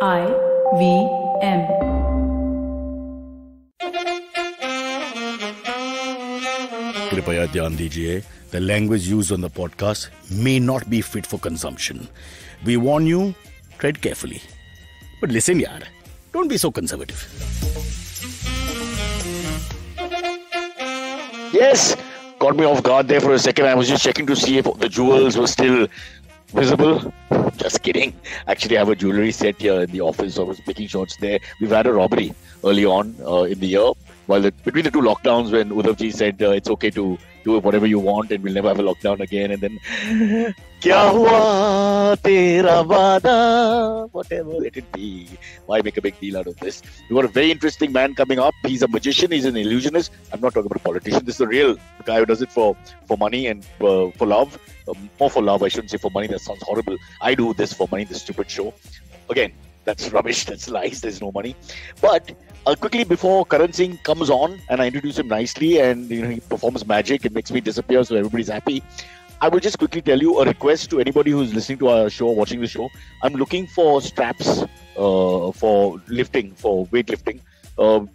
IVM. कृपया ध्यान दीजिए, the language used on the podcast may not be fit for consumption. We warn you, tread carefully. But listen yaar, don't be so conservative. Yes, caught me off guard there for a second. I was just checking to see if the jewels were still visible. Just kidding. Actually, I have a jewelry set here in the office, so I was making shots there. We've had a robbery early on in the year. Between the two lockdowns, when Uddhavji said it's okay to do whatever you want and we'll never have a lockdown again, and then kya hua tera wada, whatever let it be. Why make a big deal out of this? We've got a very interesting man coming up. He's a magician. He's an illusionist. I'm not talking about a politician. This is a real guy who does it for money and for love. More for love, I shouldn't say for money. That sounds horrible. I do this for money, this stupid show. Again, that's rubbish. That's lies. There's no money. But quickly before Karan Singh comes on and I introduce him nicely and he performs magic, it makes me disappear so everybody's happy. I will just quickly tell you a request to anybody who's listening to our show, watching the show. I'm looking for straps for lifting, for weightlifting,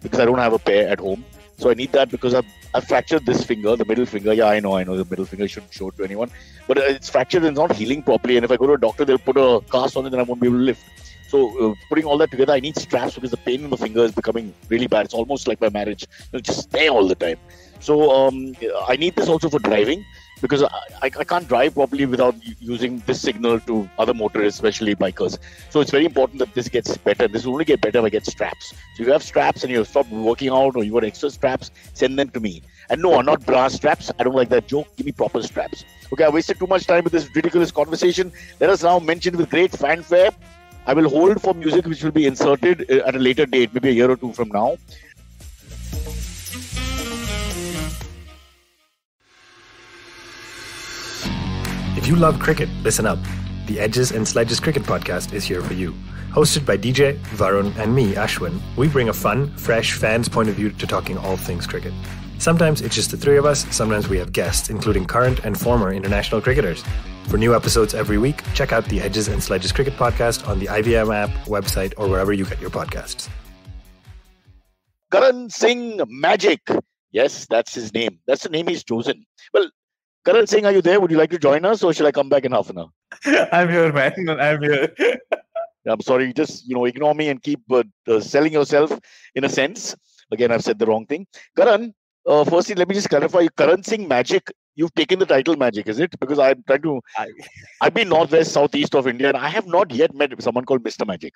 because I don't have a pair at home. So I need that because I've fractured this finger, the middle finger. Yeah, I know the middle finger shouldn't show it to anyone. But it's fractured and it's not healing properly. And if I go to a doctor, they'll put a cast on it and I won't be able to lift. So putting all that together, I need straps because the pain in the finger is becoming really bad. It's almost like my marriage. It'll just stay all the time. So I need this also for driving because I can't drive properly without using this signal to other motorists, especially bikers. So it's very important that this gets better. This will only get better if I get straps. So if you have straps and you've stopped working out or you got extra straps, send them to me. And no, not bra straps. I don't like that joke. Give me proper straps. Okay, I wasted too much time with this ridiculous conversation. Let us now mention with great fanfare. I will hold for music which will be inserted at a later date, maybe a year or two from now. If you love cricket, listen up. The Edges and Sledges Cricket Podcast is here for you. Hosted by DJ, Varun, and me, Ashwin, we bring a fun, fresh fan's point of view to talking all things cricket. Sometimes it's just the three of us, sometimes we have guests, including current and former international cricketers. For new episodes every week, check out the Edges and Sledges Cricket Podcast on the IVM app, website, or wherever you get your podcasts. Karan Singh Magic. Yes, that's his name. That's the name he's chosen. Well, Karan Singh, are you there? Would you like to join us or shall I come back in half an hour? I'm here, man. I'm here. I'm sorry. Just, ignore me and keep selling yourself in a sense. Again, I've said the wrong thing. Karan, firstly, let me just clarify. Karan Singh Magic. You've taken the title Magic, is it? Because I'm trying to... I've been northwest, southeast of India and I have not yet met someone called Mr. Magic.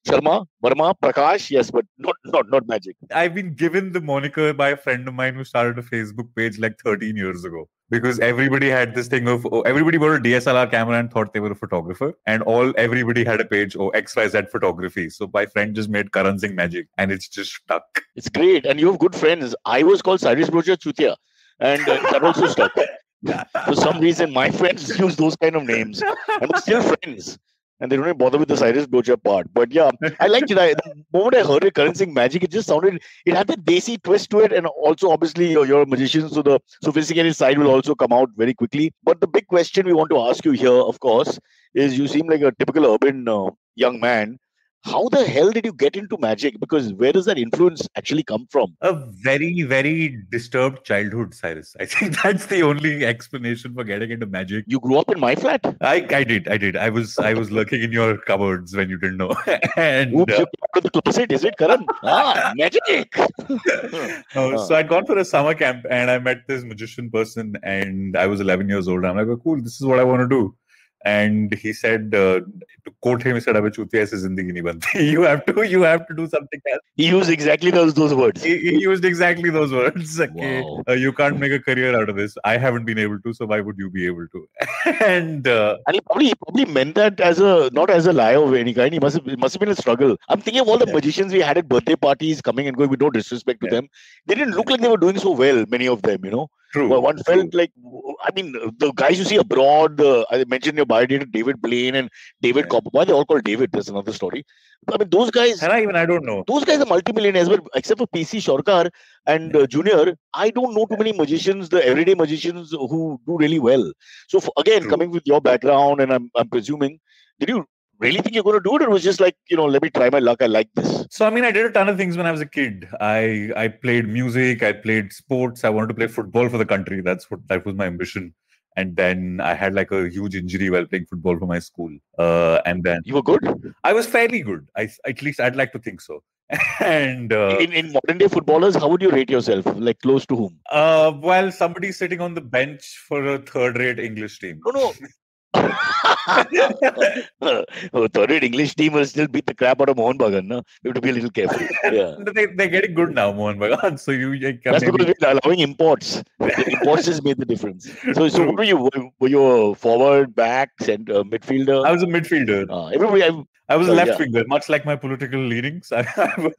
Sharma, Verma, Prakash, yes, but not Magic. I've been given the moniker by a friend of mine who started a Facebook page like 13 years ago. Because everybody had this thing of, everybody bought a DSLR camera and thought they were a photographer. And everybody had a page, XYZ photography. So my friend just made Karan Singh Magic and it's just stuck. It's great. And you have good friends. I was called Cyrus Chutia. And that also stuck. For some reason, my friends use those kind of names. And we're still friends. And they don't even bother with the Cyrus Brocha part. But yeah, I liked it. The moment I heard it, Karan Singh Magic, it just sounded, it had that desi twist to it. And also, obviously, you're a magician, so the sophisticated side will also come out very quickly. But the big question we want to ask you here, of course, is you seem like a typical urban young man. How the hell did you get into magic? Because where does that influence actually come from? A very, very disturbed childhood, Cyrus. I think that's the only explanation for getting into magic. You grew up in my flat? I did. I was lurking in your cupboards when you didn't know. And oops, you're to the closet, is it, Karan? Magic! So I'd gone for a summer camp and I met this magician person and I was 11 years old. I'm like, oh, cool, this is what I want to do. And he said, to quote him, he said, "Abhi chutiya se zindagi nahi banti." You have to do something else. He used exactly those words. He used exactly those words. Okay. Wow. You can't make a career out of this. I haven't been able to, so why would you be able to? And he probably meant that not as a lie of any kind. It must have been a struggle. I'm thinking of all the magicians we had at birthday parties coming and going with no disrespect to them. They didn't look like they were doing so well, many of them, True. Well, one felt like, the guys you see abroad, I mentioned your bio data, David Blaine and David Copper. Why are they all called David? That's another story. Those guys... And I don't know. Those guys are multimillionaires, but except for PC Shorkar and Junior, I don't know too many magicians, the everyday magicians who do really well. So again, coming with your background, and I'm presuming, did you really think you're going to do it, or it was just like, let me try my luck. I like this. So, I mean, I did a ton of things when I was a kid. I played music, I played sports. I wanted to play football for the country. That was my ambition. And then I had like a huge injury while playing football for my school. And then you were good? I was fairly good. At least I'd like to think so. And in modern day footballers, how would you rate yourself? Like close to whom? Well, somebody sitting on the bench for a third-rate English team. No. Third-rate English team will still beat the crap out of Mohan Bagan. No? You have to be a little careful. Yeah. They're getting good now, Mohan Bagan. So that's because we're allowing imports. The imports has made the difference. So what were you? Were you a forward, back, center, midfielder? I was a midfielder. I was a left winger, much like my political leanings. I was...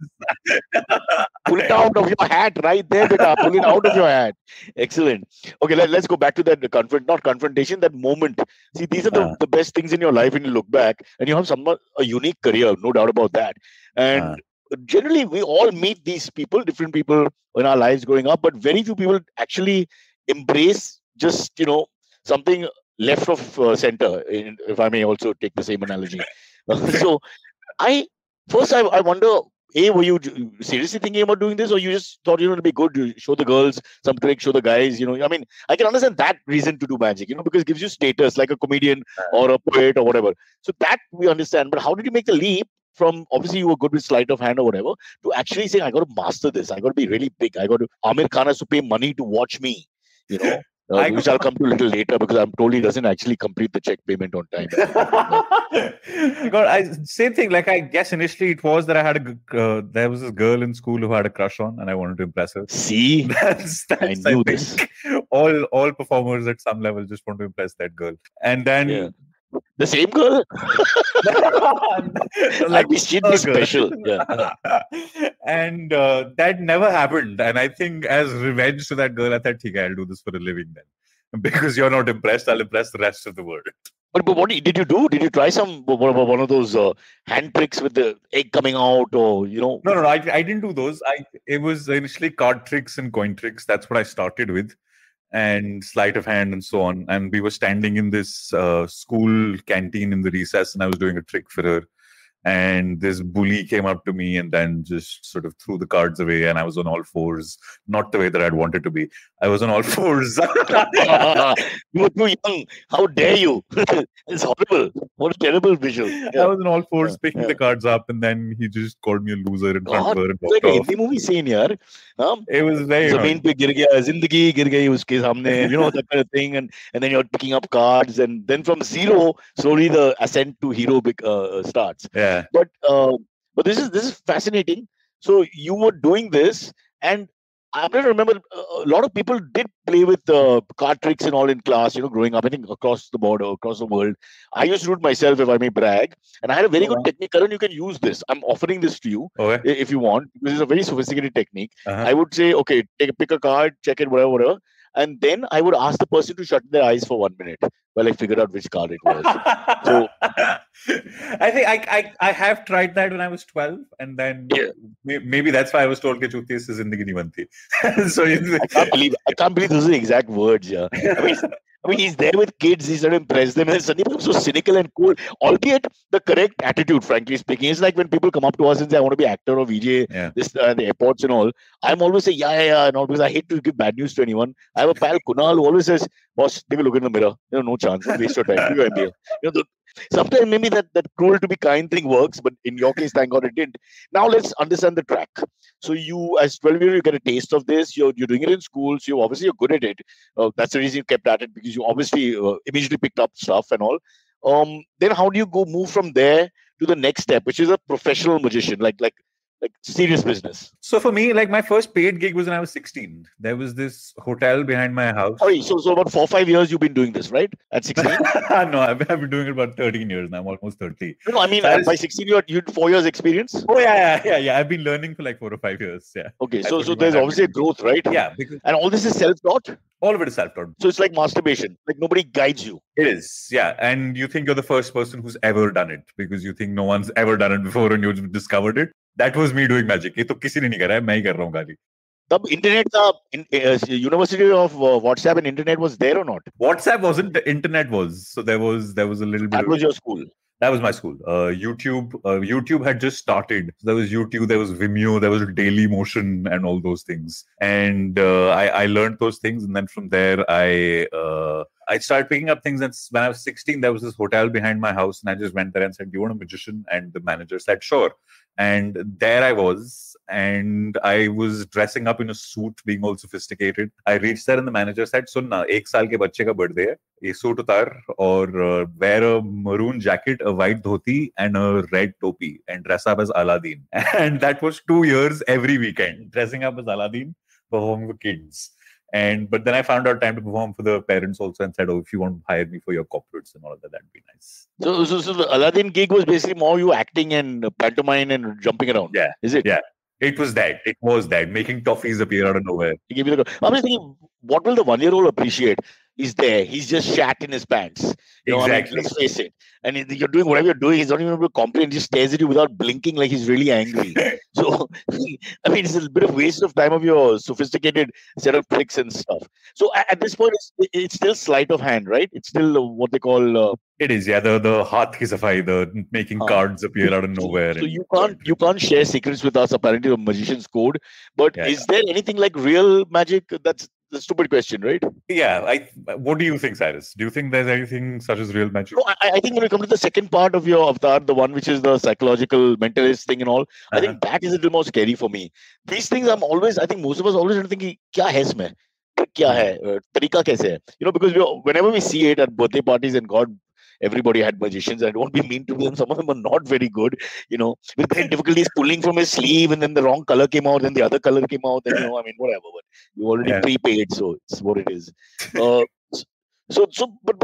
Pull it out of your hat right there, beta. Pull it out of your hat. Excellent. Okay, let's go back to that not confrontation, that moment. See, these are the best things in your life when you look back, and you have somewhat a unique career, no doubt about that. And generally, we all meet these people, different people in our lives growing up, but very few people actually embrace just, something left of center, if I may also take the same analogy. So, I wonder, were you seriously thinking about doing this, or you just thought it'd be good to show the girls some tricks, show the guys? I mean, I can understand that reason to do magic, because it gives you status like a comedian or a poet or whatever. So that we understand. But how did you make the leap from, obviously you were good with sleight of hand or whatever, to actually saying, I got to master this. I got to be really big. Aamir Khan has to pay money to watch me, which I'll come to a little later, because I'm told he doesn't actually complete the check payment on time. Same thing. Like, I guess initially it was that I had there was this girl in school who I had a crush on, and I wanted to impress her. See, that's I knew this. All performers at some level just want to impress that girl, and then the same girl. Like, she'd be special. Yeah. And that never happened. And I think as revenge to that girl, I thought, okay, I'll do this for a living then. Because you're not impressed, I'll impress the rest of the world. But what did you do? Did you try one of those hand tricks with the egg coming out, or No, I didn't do those. It was initially card tricks and coin tricks. That's what I started with, and sleight of hand and so on. And we were standing in this school canteen in the recess, and I was doing a trick for her. And this bully came up to me and then just sort of threw the cards away, and I was on all fours, not the way that I'd wanted to be. I was on all fours. You were too young. How dare you? It's horrible. What a terrible visual. I was on all fours picking the cards up, and then he just called me a loser in front of her and walked like off. a movie scene, yaar. It was very Zameen pe gir gaya, zindagi gir gayi uske samne, that kind of thing. And then you're picking up cards, and then from zero, slowly the ascent to hero starts. Yeah. But this is fascinating. So you were doing this, and I remember a lot of people did play with card tricks and all in class, growing up, I think across the border, across the world. I used to do it myself, if I may brag. And I had a very good technique. Karan, you can use this. I'm offering this to you if you want. This is a very sophisticated technique. I would say, okay, pick a card, check it, whatever. And then I would ask the person to shut their eyes for 1 minute while I figured out which card it was. So I think I have tried that when I was 12, and then maybe that's why I was told that chutti se zindagi nahi banti. So I can't believe those are the exact words. Yeah, I mean, he's there with kids. He's trying to impress them, and then suddenly becomes so cynical and cool. Albeit the correct attitude, frankly speaking. It's like when people come up to us and say, "I want to be actor or VJ." The airports and all. I'm always say, yeah, and all, because I hate to give bad news to anyone. I have a pal Kunal who always says, "Boss, take a look in the mirror. No chance. Don't waste your time. Do your MBA." Sometimes maybe that cruel to be kind thing works, but in your case, thank God it didn't. Now let's understand the track. So you, as 12-year-old, you get a taste of this. You're doing it in school, so you're good at it. That's the reason you kept at it, because you obviously immediately picked up stuff and all. Then how do you move from there to the next step, which is a professional magician, like serious business? So for me, like, my first paid gig was when I was 16. There was this hotel behind my house. Sorry, so about 4 or 5 years you've been doing this, right? At 16? No, I've been doing it about 13 years now. I'm almost 30. No, I mean, by 16 you had 4 years experience? Oh, yeah. I've been learning for like 4 or 5 years. Yeah. Okay, so there's obviously a growth, right? Yeah. And all this is self-taught? All of it is self-taught. So it's like masturbation. Like nobody guides you. It is, yeah. And you think you're the first person who's ever done it, because you think no one's ever done it before and you discovered it. That was me doing magic. ये तो किसी ने नहीं करा है, मैं ही कर रहा हूँ खाली. तब internet का University of WhatsApp and internet was there or not? WhatsApp wasn't. The internet was. So there was a little bit. That was your school. That was my school. YouTube had just started. So there was YouTube, there was Vimeo, there was Daily Motion, and all those things. And I learned those things, and then from there I started picking up things. And when I was 16, there was this hotel behind my house, and I just went there and said, "Do you want a magician?" And the manager said, "Sure." And there I was, and I was dressing up in a suit, being all sophisticated. I reached there, and the manager said, "Sunna, 1 saal ke bacche ka birthday hai. Ye suit utar or wear a maroon jacket, a white dhoti, and a red topi, and dress up as Aladdin." And that was 2 years every weekend, dressing up as Aladdin, performing for kids. But then I found out time to perform for the parents also, and said, "Oh, if you want to hire me for your corporates and all of that, that'd be nice." So the Aladdin gig was basically more you acting and pantomime and jumping around. Yeah. Is it? Yeah. It was that. Making toffees appear out of nowhere. I'm just thinking, what will the 1-year-old appreciate? He's there. He's just shat in his pants. Exactly. Let's face it. And you're doing whatever you're doing. He's not even able to complain. He just stares at you without blinking like he's really angry. So, it's a bit of waste of time of your sophisticated set of tricks and stuff. So at this point, it's still sleight of hand, right? It's still what they call... It is, yeah. The haath ki safai, the making cards appear out of nowhere. So you can't share secrets with us. Apparently, the magician's code. But is there anything like real magic? That's the stupid question, right? Yeah. What do you think, Cyrus? Do you think there's anything such as real magic? No, I think when we come to the second part of your avatar, the one which is the psychological mentalist thing and all, I think that is a little more scary for me. These things I think most of us always thinking, kya hai isme? Kya hai? Tarika kaise hai? Because whenever we see it at birthday parties, and God, everybody had magicians. I don't be mean to them. Some of them are not very good, with great difficulties pulling from his sleeve, and then the wrong color came out, then the other color came out, and whatever. But you already prepaid, so it's what it is. But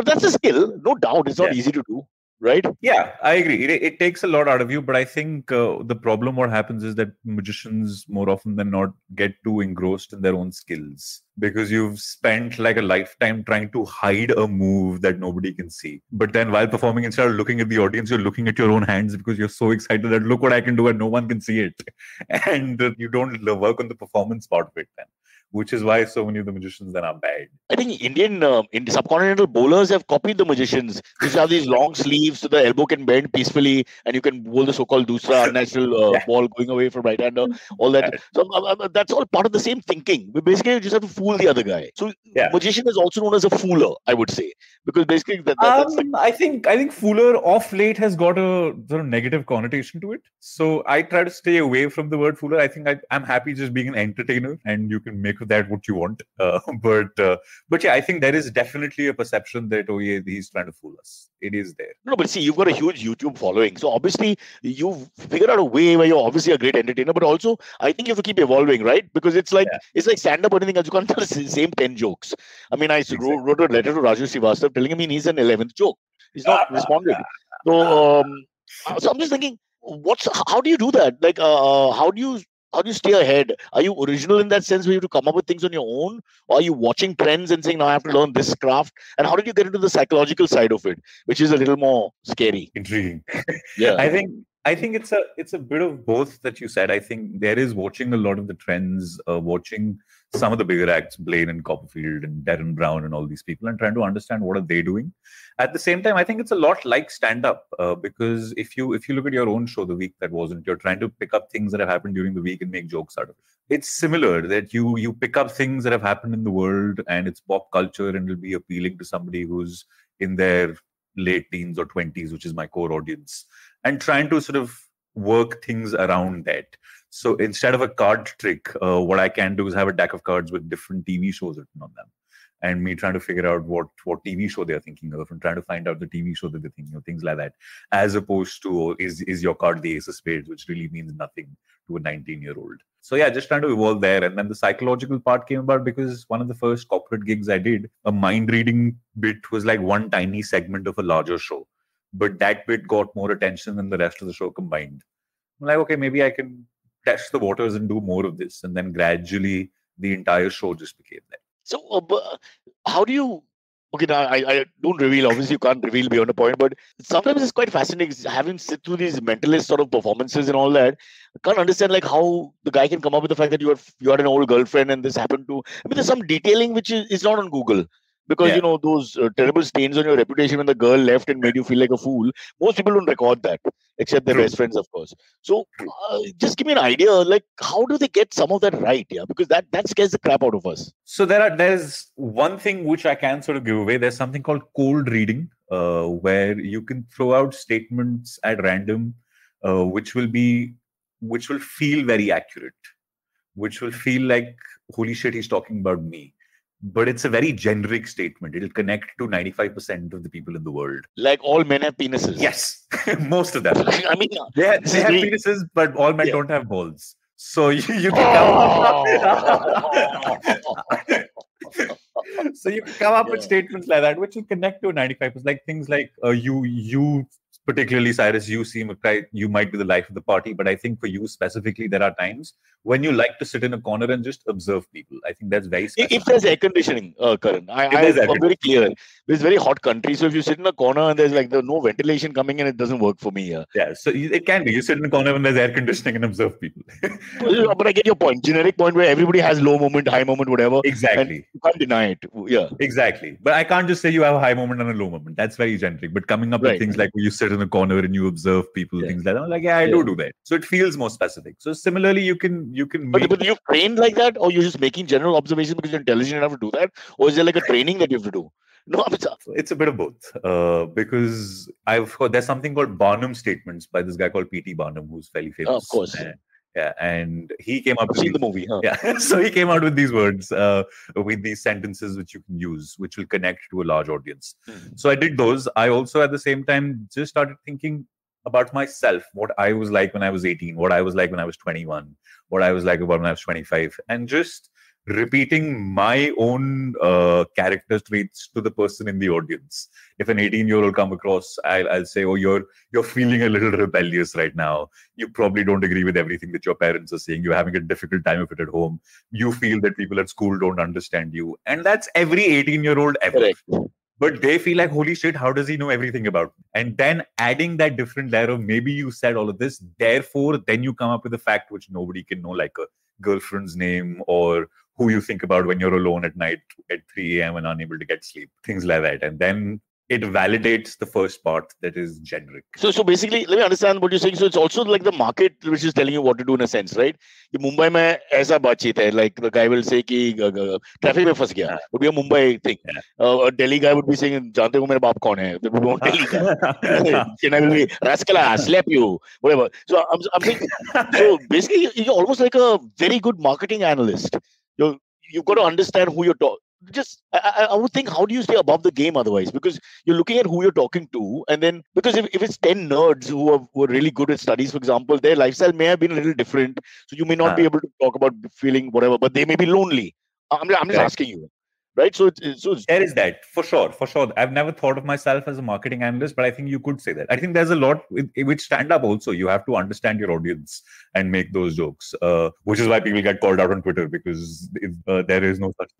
that's a skill, no doubt. It's not easy to do, right? Yeah, I agree. It takes a lot out of you, but I think the problem what happens is that magicians more often than not get too engrossed in their own skills, because you've spent like a lifetime trying to hide a move that nobody can see. But then while performing, instead of looking at the audience, you're looking at your own hands because you're so excited that look what I can do and no one can see it. And you don't work on the performance part of it then, which is why so many of the magicians then are bad. I think Indian subcontinental bowlers have copied the magicians. They have these long sleeves so the elbow can bend peacefully, and you can bowl the so-called dusra unnatural ball going away from right-hander, all that. So that's all part of the same thinking. We basically just have to fool the other guy. So magician is also known as a fooler, I would say, because basically that's I think fooler off late has got a sort of negative connotation to it. So I try to stay away from the word fooler. I think I'm happy just being an entertainer, and you can make of that what you want. But yeah, I think there is definitely a perception that he's trying to fool us. It is there. No, but see, you've got a huge YouTube following, so obviously you've figured out a way where you're obviously a great entertainer, but also I think you have to keep evolving, right? Because it's like stand-up or anything else. You can't tell the same 10 jokes. I mean, I wrote a letter to Raju Srivastava telling him he's an 11th joke. He's not responding. So I'm just thinking, how do you do that? Like, how do you stay ahead? Are you original in that sense where you have to come up with things on your own? Or are you watching trends and saying, now I have to learn this craft? And how did you get into the psychological side of it, which is a little more scary? Intriguing. Yeah. I think it's a bit of both that you said. I think there is watching a lot of the trends, watching some of the bigger acts, Blaine and Copperfield and Darren Brown and all these people, and trying to understand what are they doing. At the same time, I think it's a lot like stand-up, because if you look at your own show, The Week That Wasn't, you're trying to pick up things that have happened during the week and make jokes out of it. It's similar that you pick up things that have happened in the world and it's pop culture, and it'll be appealing to somebody who's in their late teens or 20s, which is my core audience, and trying to sort of work things around that. So instead of a card trick, what I can do is have a deck of cards with different TV shows written on them, and me trying to figure out what TV show they're thinking of, and trying to find out the TV show that they're thinking of, things like that, as opposed to is your card the ace of spades, which really means nothing to a 19-year-old. So yeah, just trying to evolve there. And then the psychological part came about because one of the first corporate gigs I did, a mind reading bit was like one tiny segment of a larger show, but that bit got more attention than the rest of the show combined. I'm like, okay, maybe I can test the waters and do more of this. And then gradually the entire show just became that. So how do you... Okay, now I don't reveal. Obviously, you can't reveal beyond a point, but sometimes it's quite fascinating having sit through these mentalist sort of performances and all that. I can't understand like how the guy can come up with the fact that you had an old girlfriend and this happened to... I mean, there's some detailing which is not on Google. Because, those terrible stains on your reputation when the girl left and made you feel like a fool, most people don't record that, except their True. best friends, of course. So just give me an idea, like, how do they get some of that right? Yeah, because that scares the crap out of us. So there's one thing which I can sort of give away. There's something called cold reading, where you can throw out statements at random, which will feel very accurate, which will feel like, holy shit, he's talking about me. But it's a very generic statement. It'll connect to 95% of the people in the world. Like all men have penises. Yes, most of them. I mean, they have penises, but all men don't have balls. So you can come so you can come up with statements like that, which will connect to 95%. Like things like you particularly, Cyrus, you might be the life of the party, but I think for you specifically, there are times when you like to sit in a corner and just observe people. I think that's very specific. If there's air conditioning, Karan, I'm very clear. It's very hot country, so if you sit in a corner and there's like no ventilation coming in, it doesn't work for me. Yeah, so it can be. You sit in a corner when there's air conditioning and observe people. But I get your point. Generic point where everybody has low moment, high moment, whatever. Exactly. You can't deny it. Yeah. Exactly. But I can't just say you have a high moment and a low moment. That's very generic. But coming up with things like where you sit in a corner and you observe people, things like that. I'm like, I do that. So it feels more specific. So similarly, you can. But you trained like that, or you're just making general observations because you're intelligent enough to do that, or is there like a training that you have to do? No, it's a bit of both. Because I've heard there's something called Barnum statements by this guy called P.T. Barnum, who's fairly famous. Of course. And he came up with the movie. Huh? Yeah, so he came out with these words, with these sentences which you can use, which will connect to a large audience. So I did those. I also, at the same time, just started thinking about myself, what I was like when I was 18, what I was like when I was 21, what I was like when I was 25, and just repeating my own character traits to the person in the audience. If an 18-year-old come across, I'll say, oh, you're feeling a little rebellious right now. You probably don't agree with everything that your parents are saying. You're having a difficult time of it at home. You feel that people at school don't understand you. And that's every 18-year-old ever. Correct. But they feel like, holy shit, how does he know everything about me? And then adding that different layer of maybe you said all of this, therefore, then you come up with a fact which nobody can know, like a girlfriend's name or who you think about when you're alone at night at 3 a.m. and unable to get sleep, things like that. And then it validates the first part that is generic. So basically, let me understand what you're saying. So it's also like the market which is telling you what to do in a sense, right? In Mumbai mein aisa baatcheet hai, like the guy will say ki traffic mein phas gaya. Would be a Mumbai thing. A Delhi guy would be saying, "Jante ho mera baap kaun hai?" We won't Delhi guy. Chennai will be, "Rascal, I slap you," whatever. So I'm saying, so basically you're almost like a very good marketing analyst. You've got to understand who you're talking. I would think, how do you stay above the game otherwise? Because you're looking at who you're talking to, and then because if it's 10 nerds who are really good at studies, for example, their lifestyle may have been a little different, so you may not be able to talk about feeling whatever, but they may be lonely. I'm just asking you, right? So there is that for sure. I've never thought of myself as a marketing analyst, but I think you could say that. I think there's a lot with stand-up also. You have to understand your audience and make those jokes, which is why people get called out on Twitter, because there is no such.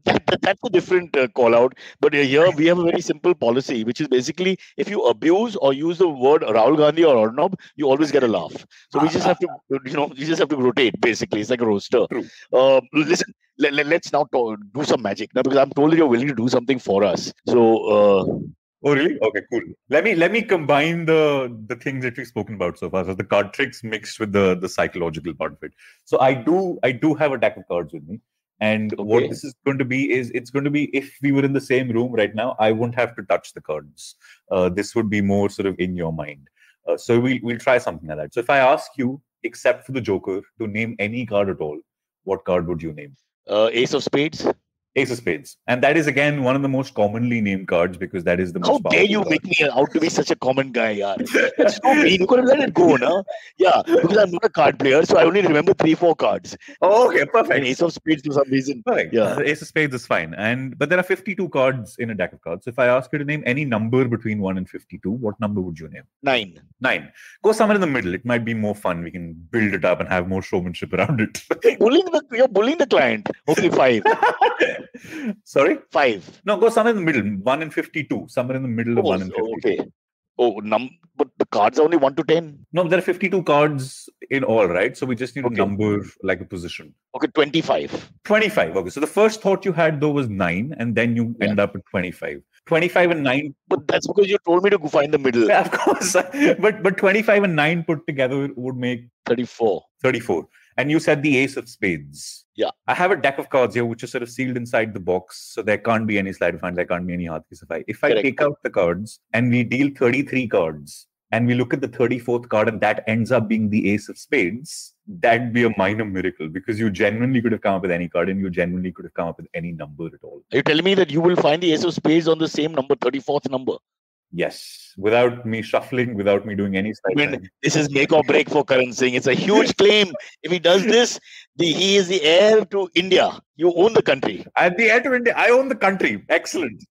That's a different call out. But here we have a very simple policy, which is basically if you abuse or use the word Rahul Gandhi or Arnab, you always get a laugh. So we just have to, you just have to rotate. Basically, it's like a roaster. True. Listen. Let's now do some magic now, because I'm told that you're willing to do something for us. So, oh really? Okay, cool. Let me combine the things that we've spoken about so far. So the card tricks mixed with the psychological part of it. So I do have a deck of cards with me, and what this is going to be is it's going to be, if we were in the same room right now, I wouldn't have to touch the cards. This would be more sort of in your mind. So we'll try something like that. So if I ask you, except for the Joker, to name any card at all, what card would you name? Ace of Spades. Ace of Spades. And that is, again, one of the most commonly named cards, because that is the most powerful. How dare you make me out to be such a common guy, yaar? That's so mean. You could have let it go, no? Yeah, because I'm not a card player, so I only remember 3-4 cards. Oh, okay, perfect. And Ace of Spades for some reason. Perfect. Yeah. Ace of Spades is fine. But there are 52 cards in a deck of cards. So if I ask you to name any number between 1 and 52, what number would you name? 9. 9. Go somewhere in the middle. It might be more fun. We can build it up and have more showmanship around it. You're bullying the client. Okay, 5. Sorry? 5. No, go somewhere in the middle. 1 and 52. Somewhere in the middle of 1 and 52. Okay. Oh, but the cards are only 1 to 10. No, there are 52 cards in all, right? So we just need a Okay. number like a position. Okay, 25. 25. Okay. So the first thought you had though was 9, and then you end up at 25. 25 and 9. But that's because you told me to go find the middle. Yeah, of course. but 25 and 9 put together would make 34. 34. And you said the ace of spades. Yeah. I have a deck of cards here which is sort of sealed inside the box. So there can't be any sleight of hand. There can't be any haath ki safai. If I take out the cards and we deal 33 cards and we look at the 34th card and that ends up being the ace of spades, that'd be a minor miracle because you genuinely could have come up with any card and you genuinely could have come up with any number at all. Are you telling me that you will find the ace of spades on the same number, 34th number? Yes, without me shuffling, without me doing any sleight. This is make or break for Karan Singh. It's a huge claim. If he does this, he is the heir to India. You own the country. I'm the heir to India. I own the country. Excellent.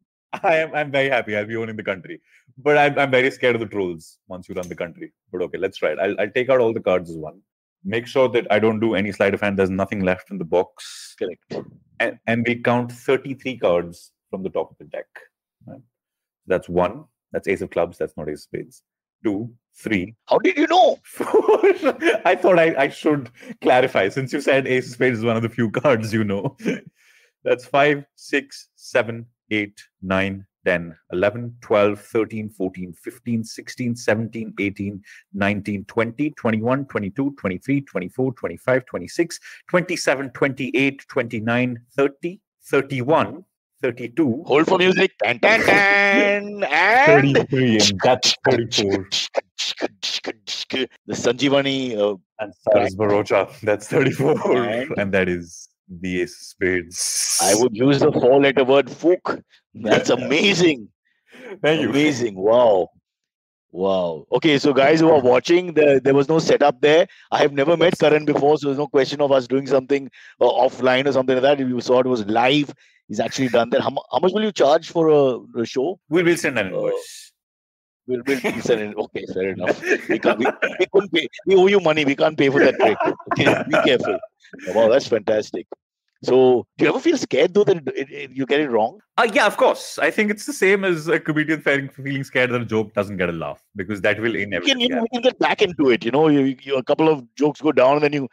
I'm very happy. I'll be owning the country. But I'm very scared of the trolls once you run the country. But okay, let's try it. I'll take out all the cards as one. Make sure that I don't do any sleight of hand. There's nothing left in the box. Correct. And we count 33 cards from the top of the deck. Right? That's 1. That's ace of clubs. That's not ace of spades. 2, 3. How did you know? 4. I thought I should clarify. Since you said ace of spades is one of the few cards you know. That's 5, 6, 7, 8, 9, 10, 11, 12, 13, 14, 15, 16, 17, 18, 19, 20, 21, 22, 23, 24, 25, 26, 27, 28, 29, 30, 31, 32. Hold for music. Tan, tan, tan. And 33, and that's 34. The Sanjeevani. And Cyrus Barocha, that's 34. And that is the ace of spades. I would use the 4-letter word fook. That's amazing. Thank you. Amazing. Wow. Okay, so guys who are watching, there was no setup there. I have never met Karan before, so there's no question of us doing something offline or something like that. If you saw it was live, he's actually done that. How much will you charge for a show? We'll send an invoice. We'll send it. Okay, fair enough. We couldn't pay. We owe you money. We can't pay for that break. Okay, be careful. Wow, that's fantastic. So, do you ever feel scared though that you get it wrong? Yeah, of course. I think it's the same as a comedian feeling scared that a joke doesn't get a laugh because that will inevitably. You can get back into it. A couple of jokes go down, and then in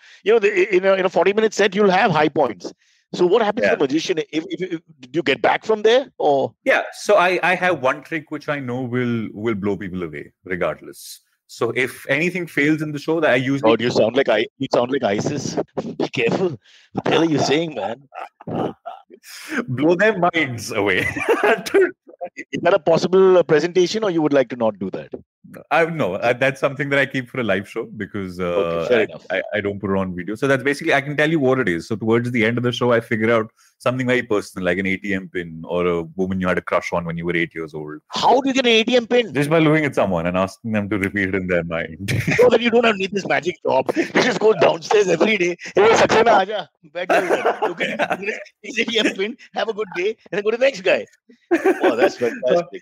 a 40-minute set, you'll have high points. So, what happens to the magician? If do you get back from there, or So I have one trick which I know will blow people away regardless. So if anything fails in the show, that I usually. Oh, you sound like ISIS. Be careful. What the hell are you saying, man? Blow their minds away. Is that a possible presentation, or you would like to not do that? No, that's something that I keep for a live show because fair enough. I don't put it on video. So that's basically, I can tell you what it is. So towards the end of the show, I figure out something very personal, like an ATM pin or a woman you had a crush on when you were 8 years old. How do you get an ATM pin? Just by looking at someone and asking them to repeat it in their mind. So that you don't need this magic job. You just go downstairs every day. Hey, Saksena, Aja. Back there. Look at his ATM pin. Have a good day. And then go to the next guy. Oh, that's fantastic.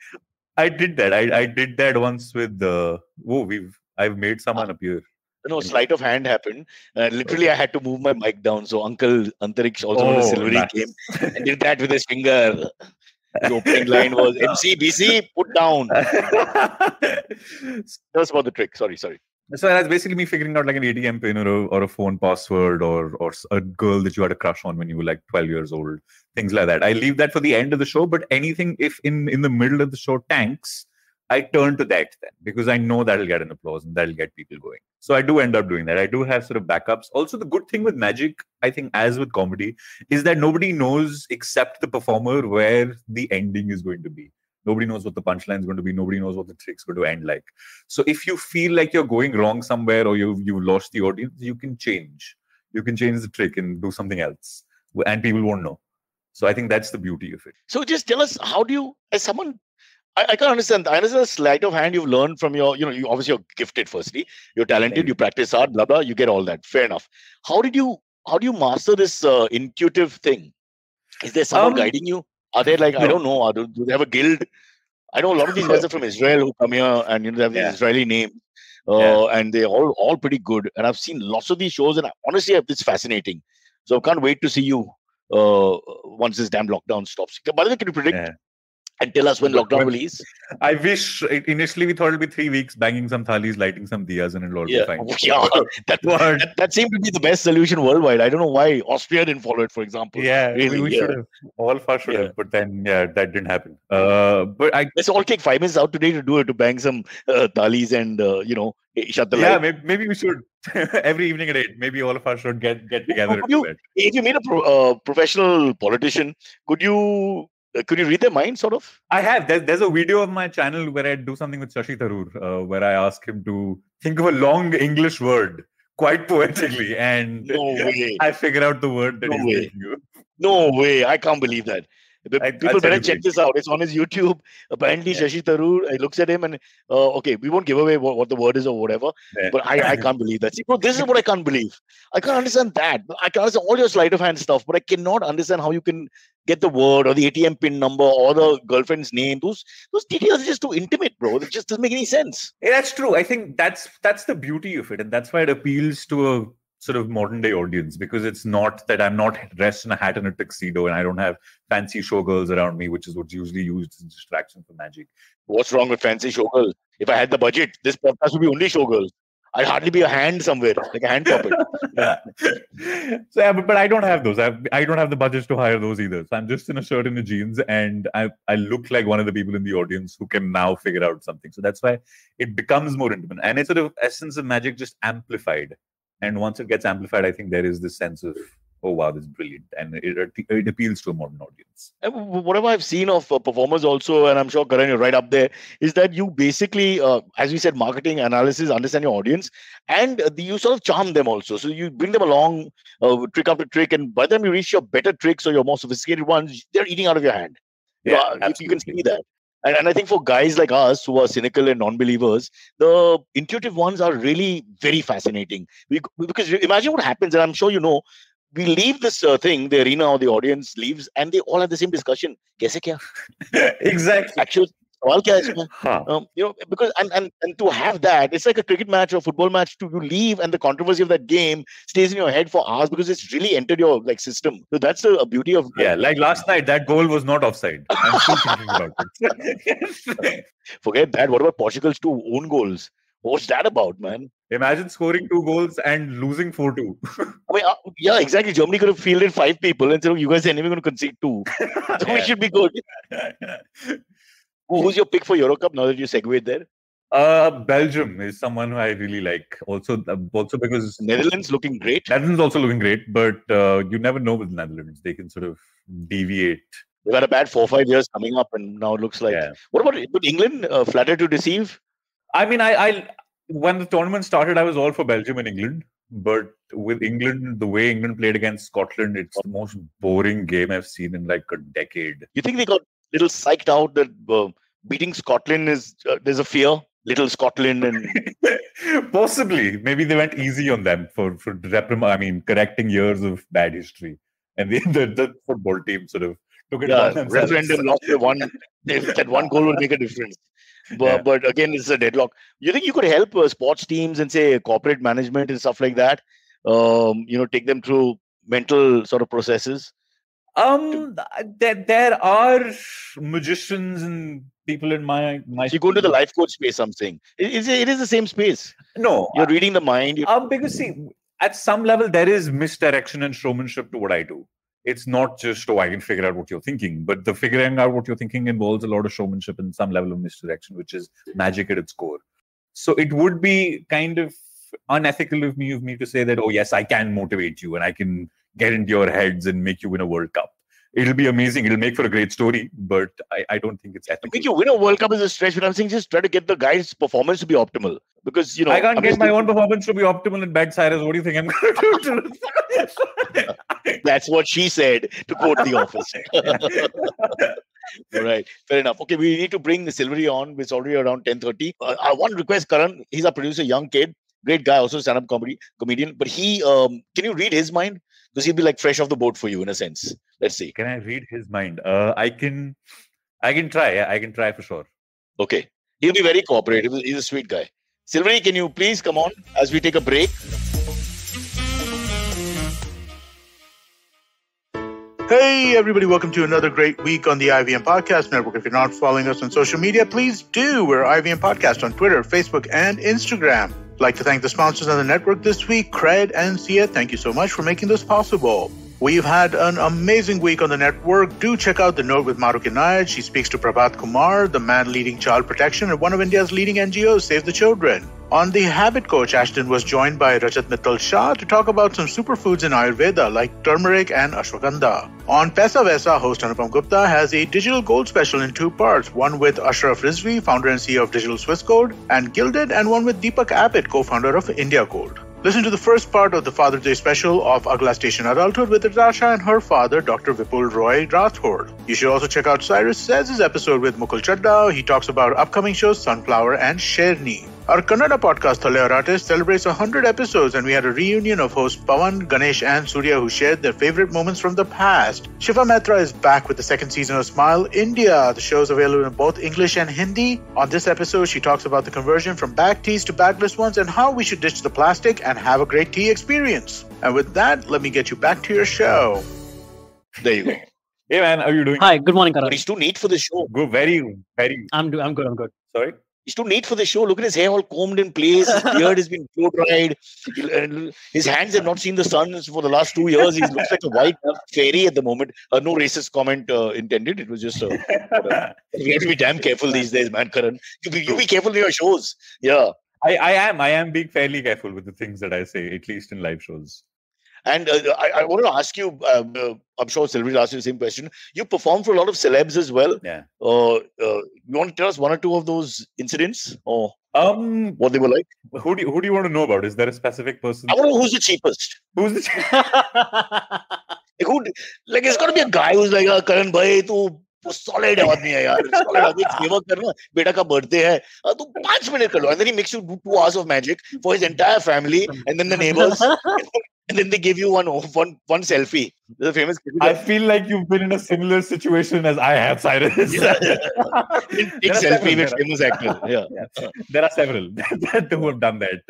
I did that. I did that once with I've made someone appear. No, sleight of hand happened. Literally, I had to move my mic down. So Uncle Antariksh, also on the silvery, came and did that with his finger. The opening line was MCBC, put down. That's about the trick. Sorry. So that's basically me figuring out like an ATM pin or a phone password or a girl that you had a crush on when you were like 12 years old. Things like that. I leave that for the end of the show, but anything if in the middle of the show tanks, I turn to that then because I know that'll get an applause and that'll get people going. So I do end up doing that. I do have sort of backups. Also, the good thing with magic, I think, as with comedy, is that nobody knows except the performer where the ending is going to be. Nobody knows what the punchline is going to be. Nobody knows what the trick's going to end like. So if you feel like you're going wrong somewhere or you've lost the audience, you can change. You can change the trick and do something else, and people won't know. So I think that's the beauty of it. So just tell us, how do you, as someone, I can't understand. I understand the sleight of hand you've learned from you obviously you're gifted. Firstly, you're talented. You practice hard. Blah blah. You get all that. Fair enough. How do you master this intuitive thing? Is there someone guiding you? Are they like, no. I don't know, do they have a guild? I know a lot of these guys are from Israel who come here and they have these Israeli names. And they're all pretty good. And I've seen lots of these shows and honestly, it's fascinating. So I can't wait to see you once this damn lockdown stops. By the way, can you predict And tell us when lockdown will ease. I wish initially we thought it'll be 3 weeks, banging some thalis, lighting some diyas, and it'll all be fine. Yeah, that seemed to be the best solution worldwide. I don't know why Austria didn't follow it, for example. Yeah, really, we should have. All of us should have, but then that didn't happen. But let's all take 5 minutes out today to do it, to bang some thalis and shut the light. Yeah, maybe we should. Every evening at 8, maybe all of us should get together. If you meet a professional politician, could you read their mind, sort of? I have. There's a video of my channel where I do something with Shashi Tharoor, where I ask him to think of a long English word, quite poetically, and no way. I figure out the word that he's thinking of. No way. I can't believe that. People better check this out. It's on his YouTube. Apparently, Shashi Tharoor looks at him and, okay, we won't give away what the word is or whatever, but I can't believe that. See, bro, this is what I can't believe. I can't understand that. I can understand all your sleight of hand stuff, but I cannot understand how you can get the word or the ATM pin number or the girlfriend's name. Those details are just too intimate, bro. It just doesn't make any sense. Yeah, that's true. I think that's the beauty of it, and that's why it appeals to a sort of modern day audience, because it's not that I'm not dressed in a hat and a tuxedo and I don't have fancy showgirls around me, which is what's usually used as distraction for magic. What's wrong with fancy showgirls? If I had the budget, this podcast would be only showgirls. I'd hardly be a hand somewhere, like a hand puppet. So, but I don't have those. I don't have the budgets to hire those either. So I'm just in a shirt and a jeans, and I look like one of the people in the audience who can now figure out something. So that's why it becomes more intimate, and it's sort of essence of magic just amplified. And once it gets amplified, I think there is this sense of, oh wow, this is brilliant, and it appeals to a modern audience. And whatever I've seen of performers also, and I'm sure Karan, you're right up there, is that you basically, as we said, marketing analysis, understand your audience, and you sort of charm them also. So you bring them along, trick after trick, and by the time you reach your better tricks or your more sophisticated ones, they're eating out of your hand. Yeah, you can see that. And I think for guys like us who are cynical and non-believers, the intuitive ones are really very fascinating. Because imagine what happens, and I'm sure you know, we leave this thing, the arena or the audience leaves, and they all have the same discussion. Kaise kya? Exactly. Actual sawal kya hai isme? Because and to have that, it's like a cricket match or football match. You leave, and the controversy of that game stays in your head for hours because it's really entered your system. So that's the beauty of like last night, that goal was not offside. I'm still thinking about it. Forget that. What about Portugal's 2 own goals? What's that about, man? Imagine scoring 2 goals and losing 4-2. I mean, yeah, exactly. Germany could have fielded 5 people and said, you guys are anyway going to concede 2. So we should be good. Who's your pick for Euro Cup now that you segued there? Belgium is someone who I really like. Also because Netherlands looking great. Netherlands also looking great, but you never know with Netherlands. They can sort of deviate. They've had a bad 4-5 years coming up, and now it looks like. Yeah. What about England? Flattered to deceive? I mean, I when the tournament started, I was all for Belgium and England. But with England, the way England played against Scotland, it's the most boring game I've seen in like a decade. You think they got a little psyched out that beating Scotland is there's a fear? Little Scotland and possibly. Maybe they went easy on them for correcting years of bad history. And the football team sort of took it on themselves. Referendum lost the one. That one goal will make a difference. But again, it's a deadlock. You think you could help sports teams and say corporate management and stuff like that? Take them through mental sort of processes. There are magicians and people in my. You go into the life coach space. I'm saying it is the same space. No, you're reading the mind. Because see, at some level there is misdirection and showmanship to what I do. It's not just, I can figure out what you're thinking, but the figuring out what you're thinking involves a lot of showmanship and some level of misdirection, which is magic at its core. So it would be kind of unethical of me to say that, oh yes, I can motivate you and I can get into your heads and make you win a World Cup. It'll be amazing. It'll make for a great story, but I don't think it's ethical. Make you win a World Cup is a stretch, but I'm saying just try to get the guy's performance to be optimal. Because, I can't get my own performance to be optimal in bed, Cyrus. What do you think I'm going to do? That's what she said, to quote The Office. All right, fair enough. Okay, we need to bring the Silvery on. It's already around 10:30. One request, Karan. He's our producer, young kid. Great guy, also stand-up comedian. But he, can you read his mind? Because he'll be like fresh off the boat for you, in a sense. Let's see. Can I read his mind? I can try. I can try for sure. Okay. He'll be very cooperative. He's a sweet guy. Silvery, can you please come on as we take a break? Hey, everybody, welcome to another great week on the IVM Podcast Network. If you're not following us on social media, please do. We're IVM Podcast on Twitter, Facebook, and Instagram. I'd like to thank the sponsors on the network this week, Cred and Sia. Thank you so much for making this possible. We've had an amazing week on the network. Do check out The Note with Mahrukh Inayat. She speaks to Prabhat Kumar, the man leading child protection at one of India's leading NGOs, Save the Children. On The Habit Coach, Ashton was joined by Rajat Mittal Shah to talk about some superfoods in Ayurveda like turmeric and ashwagandha. On Paisa Vaisa, host Anupam Gupta has a digital gold special in two parts, one with Ashraf Rizvi, founder and CEO of Digital Swiss Code, and Gilded, and one with Deepak Abbott, co-founder of India Gold. Listen to the first part of the Father's Day special of Agla Station Adulthood with Natasha and her father, Dr. Vipul Roy Rathod. You should also check out Cyrus Says' episode with Mukul Chadda. He talks about upcoming shows Sunflower and Sherni. Our Kannada podcast, Thale Artist, celebrates 100 episodes, and we had a reunion of hosts Pawan, Ganesh, and Surya who shared their favorite moments from the past. Shiva Mehta is back with the second season of Smile India. The show is available in both English and Hindi. On this episode, she talks about the conversion from bag teas to bagless ones and how we should ditch the plastic and have a great tea experience. And with that, let me get you back to your show. There you go. Hey man, how are you doing? Hi, good morning, Karan. But he's too neat for the show. Good, very. I'm good. Sorry? He's too neat for the show. Look at his hair all combed in place. His beard has been blow dried. His hands have not seen the sun for the last 2 years. He looks like a white fairy at the moment. No racist comment intended. It was just. We have to be damn careful these days, man, Karan. You be careful in your shows. Yeah. I am being fairly careful with the things that I say, at least in live shows. And I wanted to ask you, I'm sure Sylvie will ask you the same question. You perform for a lot of celebs as well. Yeah. You want to tell us one or two of those incidents or what they were like? Who do you want to know about? Is there a specific person? I want to know who's the cheapest. Who's the like it's got to be a guy who's like, Karan bhai, tu solid आदमी है यार. Solid आदमी favor करना. बेटा का birthday है. तू 5 minute कर लो. And then he makes you do 2 hours of magic for his entire family and then the neighbors. And then they give you one selfie. The famous. I feel like you've been in a similar situation as I have, Cyrus. Big selfie with famous actors. Yeah. There are several who have done that.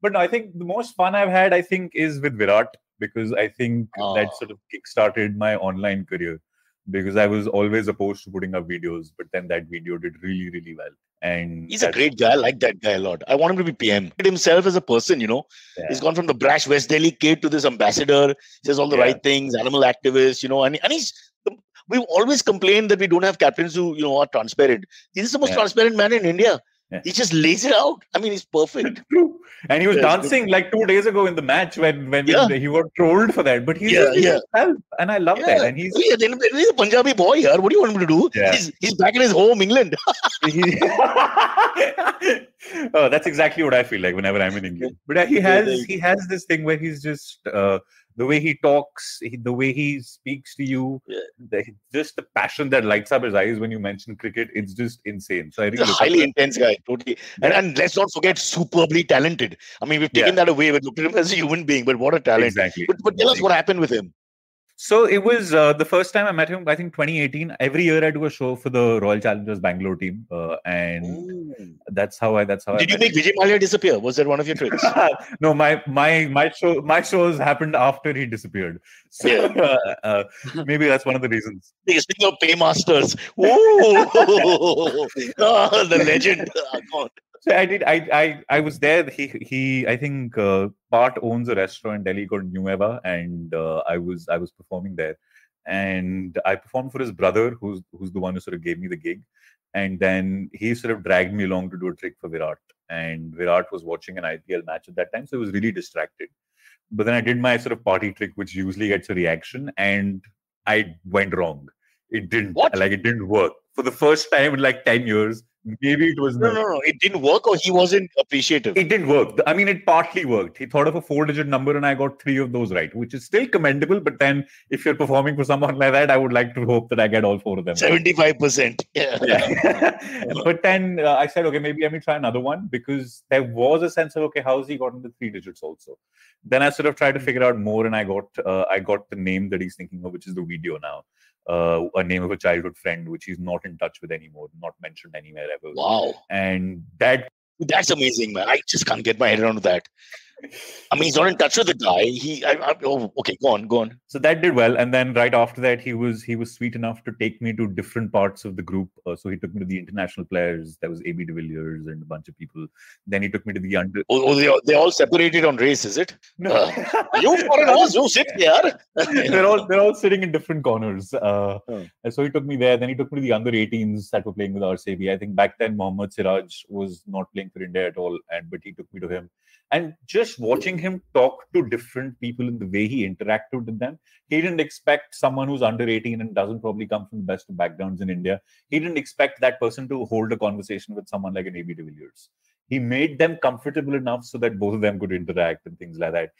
But no, I think the most fun I've had, I think, is with Virat, because I think that sort of kickstarted my online career. Because I was always opposed to putting up videos, but then that video did really, really well. And he's a great guy. I like that guy a lot. I want him to be PM. Himself as a person, Yeah. He's gone from the brash West Delhi kid to this ambassador. Says all the right things, animal activist, and he's. We've always complained that we don't have captains who, are transparent. He's the most transparent man in India. Yeah. He just lays it out. I mean, he's perfect. True. And he was dancing like 2 days ago in the match when he got trolled for that. But he's himself, and I love that. And he's a Punjabi boy, yaar. What do you want him to do? Yeah. He's back in his home, England. That's exactly what I feel like whenever I'm in England. But he has this thing where he's just the way he talks, the way he speaks to you, just the passion that lights up his eyes when you mention cricket, it's just insane. So I really he's a highly intense guy, totally. And let's not forget, superbly talented. I mean, we've taken that away. We looked at him as a human being, but what a talent. Exactly. But tell us what happened with him. So it was the first time I met him, I think 2018. Every year I do a show for the Royal Challengers Bangalore team. And that's how I Did you make Vijay Mallya disappear? Was that one of your tricks? No, my shows happened after he disappeared. So maybe that's one of the reasons. Speaking of paymasters. The legend. God. So I was there. He I think Part owns a restaurant in Delhi called New Eva, and I was performing there, and I performed for his brother, who's the one who sort of gave me the gig, and then he sort of dragged me along to do a trick for Virat, and Virat was watching an IPL match at that time, so he was really distracted. But then I did my sort of party trick, which usually gets a reaction, and I went wrong. It didn't work for the first time in like 10 years. Maybe it was no. It didn't work, or he wasn't appreciative. It didn't work. I mean, it partly worked. He thought of a 4-digit number, and I got 3 of those right, which is still commendable. But then, if you're performing for someone like that, I would like to hope that I get all 4 of them. 75%. Yeah. But then I said, okay, maybe let me try another one, because there was a sense of, okay, how's he gotten the 3 digits also? Then I sort of tried to figure out more, and I got the name that he's thinking of, which is the video now. A name of a childhood friend, which he's not in touch with anymore, not mentioned anywhere ever. Wow. And that's amazing, man. I just can't get my head around that. I mean, he's not in touch with the guy. Okay, go on. So that did well, and then right after that, he was sweet enough to take me to different parts of the group. So he took me to the international players. There was AB de Villiers and a bunch of people. Then he took me to the under. They all separated on race, is it? No. You foreigners, you sit here. they're all sitting in different corners. And so he took me there. Then he took me to the under 18s that were playing with RCB. I think back then Mohammad Siraj was not playing for India at all, but he took me to him. And just watching him talk to different people in the way he interacted with them, he didn't expect someone who's under 18 and doesn't probably come from the best of backgrounds in India. He didn't expect that person to hold a conversation with someone like an AB de Villiers. He made them comfortable enough so that both of them could interact and things like that.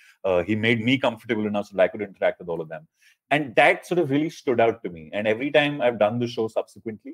He made me comfortable enough so that I could interact with all of them. And that sort of really stood out to me. And every time I've done the show subsequently,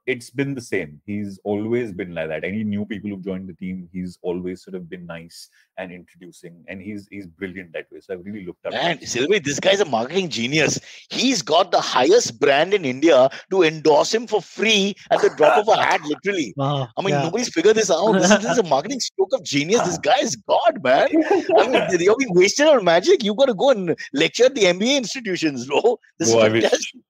it's been the same. He's always been like that. Any new people who've joined the team, he's always sort of been nice and introducing, and he's brilliant that way. So I've really looked up. Man, Silvi, this guy's a marketing genius. He's got the highest brand in India to endorse him for free at the drop of a hat, literally. Wow. I mean, nobody's figured this out. This is a marketing stroke of genius. This guy is God, man. I mean, you're being wasted on Magic. You got to go and lecture at the MBA institutions, bro. This is fantastic.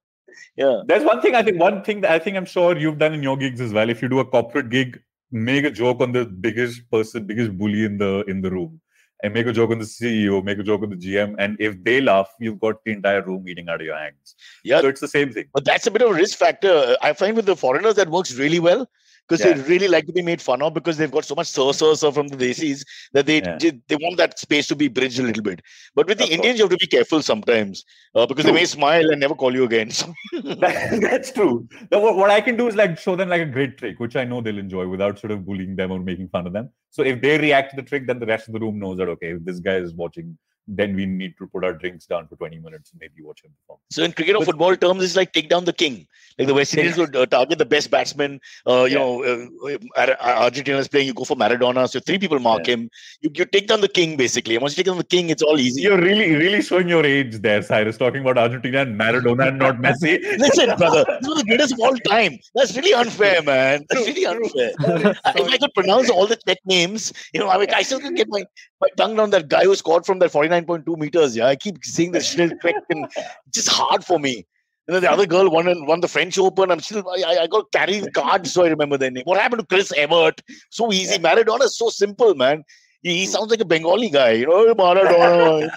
Yeah, there's one thing that I think I'm sure you've done in your gigs as well. If you do a corporate gig, make a joke on the biggest bully in the room, and make a joke on the CEO, make a joke on the GM, and if they laugh, you've got the entire room eating out of your hands. Yeah, so it's the same thing. But that's a bit of a risk factor. I find with the foreigners that works really well. Because they really like to be made fun of, because they've got so much sir from the Desis that they want that space to be bridged a little bit. But with the Indians, you have to be careful sometimes because they may smile and never call you again. That's true. What I can do is like show them like a great trick, which I know they'll enjoy without sort of bullying them or making fun of them. So if they react to the trick, then the rest of the room knows that, okay, if this guy is watching, then we need to put our drinks down for 20 minutes and maybe watch him perform. So in cricket or football terms, it's like take down the king. Like the West Indians would target the best batsman. Argentina is playing, you go for Maradona. So 3 people mark him. You take down the king, basically. And once you take down the king, it's all easy. You're really showing your age there, Cyrus, talking about Argentina and Maradona and not Messi. Listen, brother, this was the greatest of all time. That's really unfair, man. That's really unfair. If I could pronounce all the Czech names, I still can get my tongue down that guy who scored from that 49.2 meters. Yeah, I keep seeing the shrill trick and it's just hard for me. And then the other girl won the French Open. I got carrying cards, so I remember their name. What happened to Chris Evert? So easy. Maradona is so simple, man. He sounds like a Bengali guy, Maradona.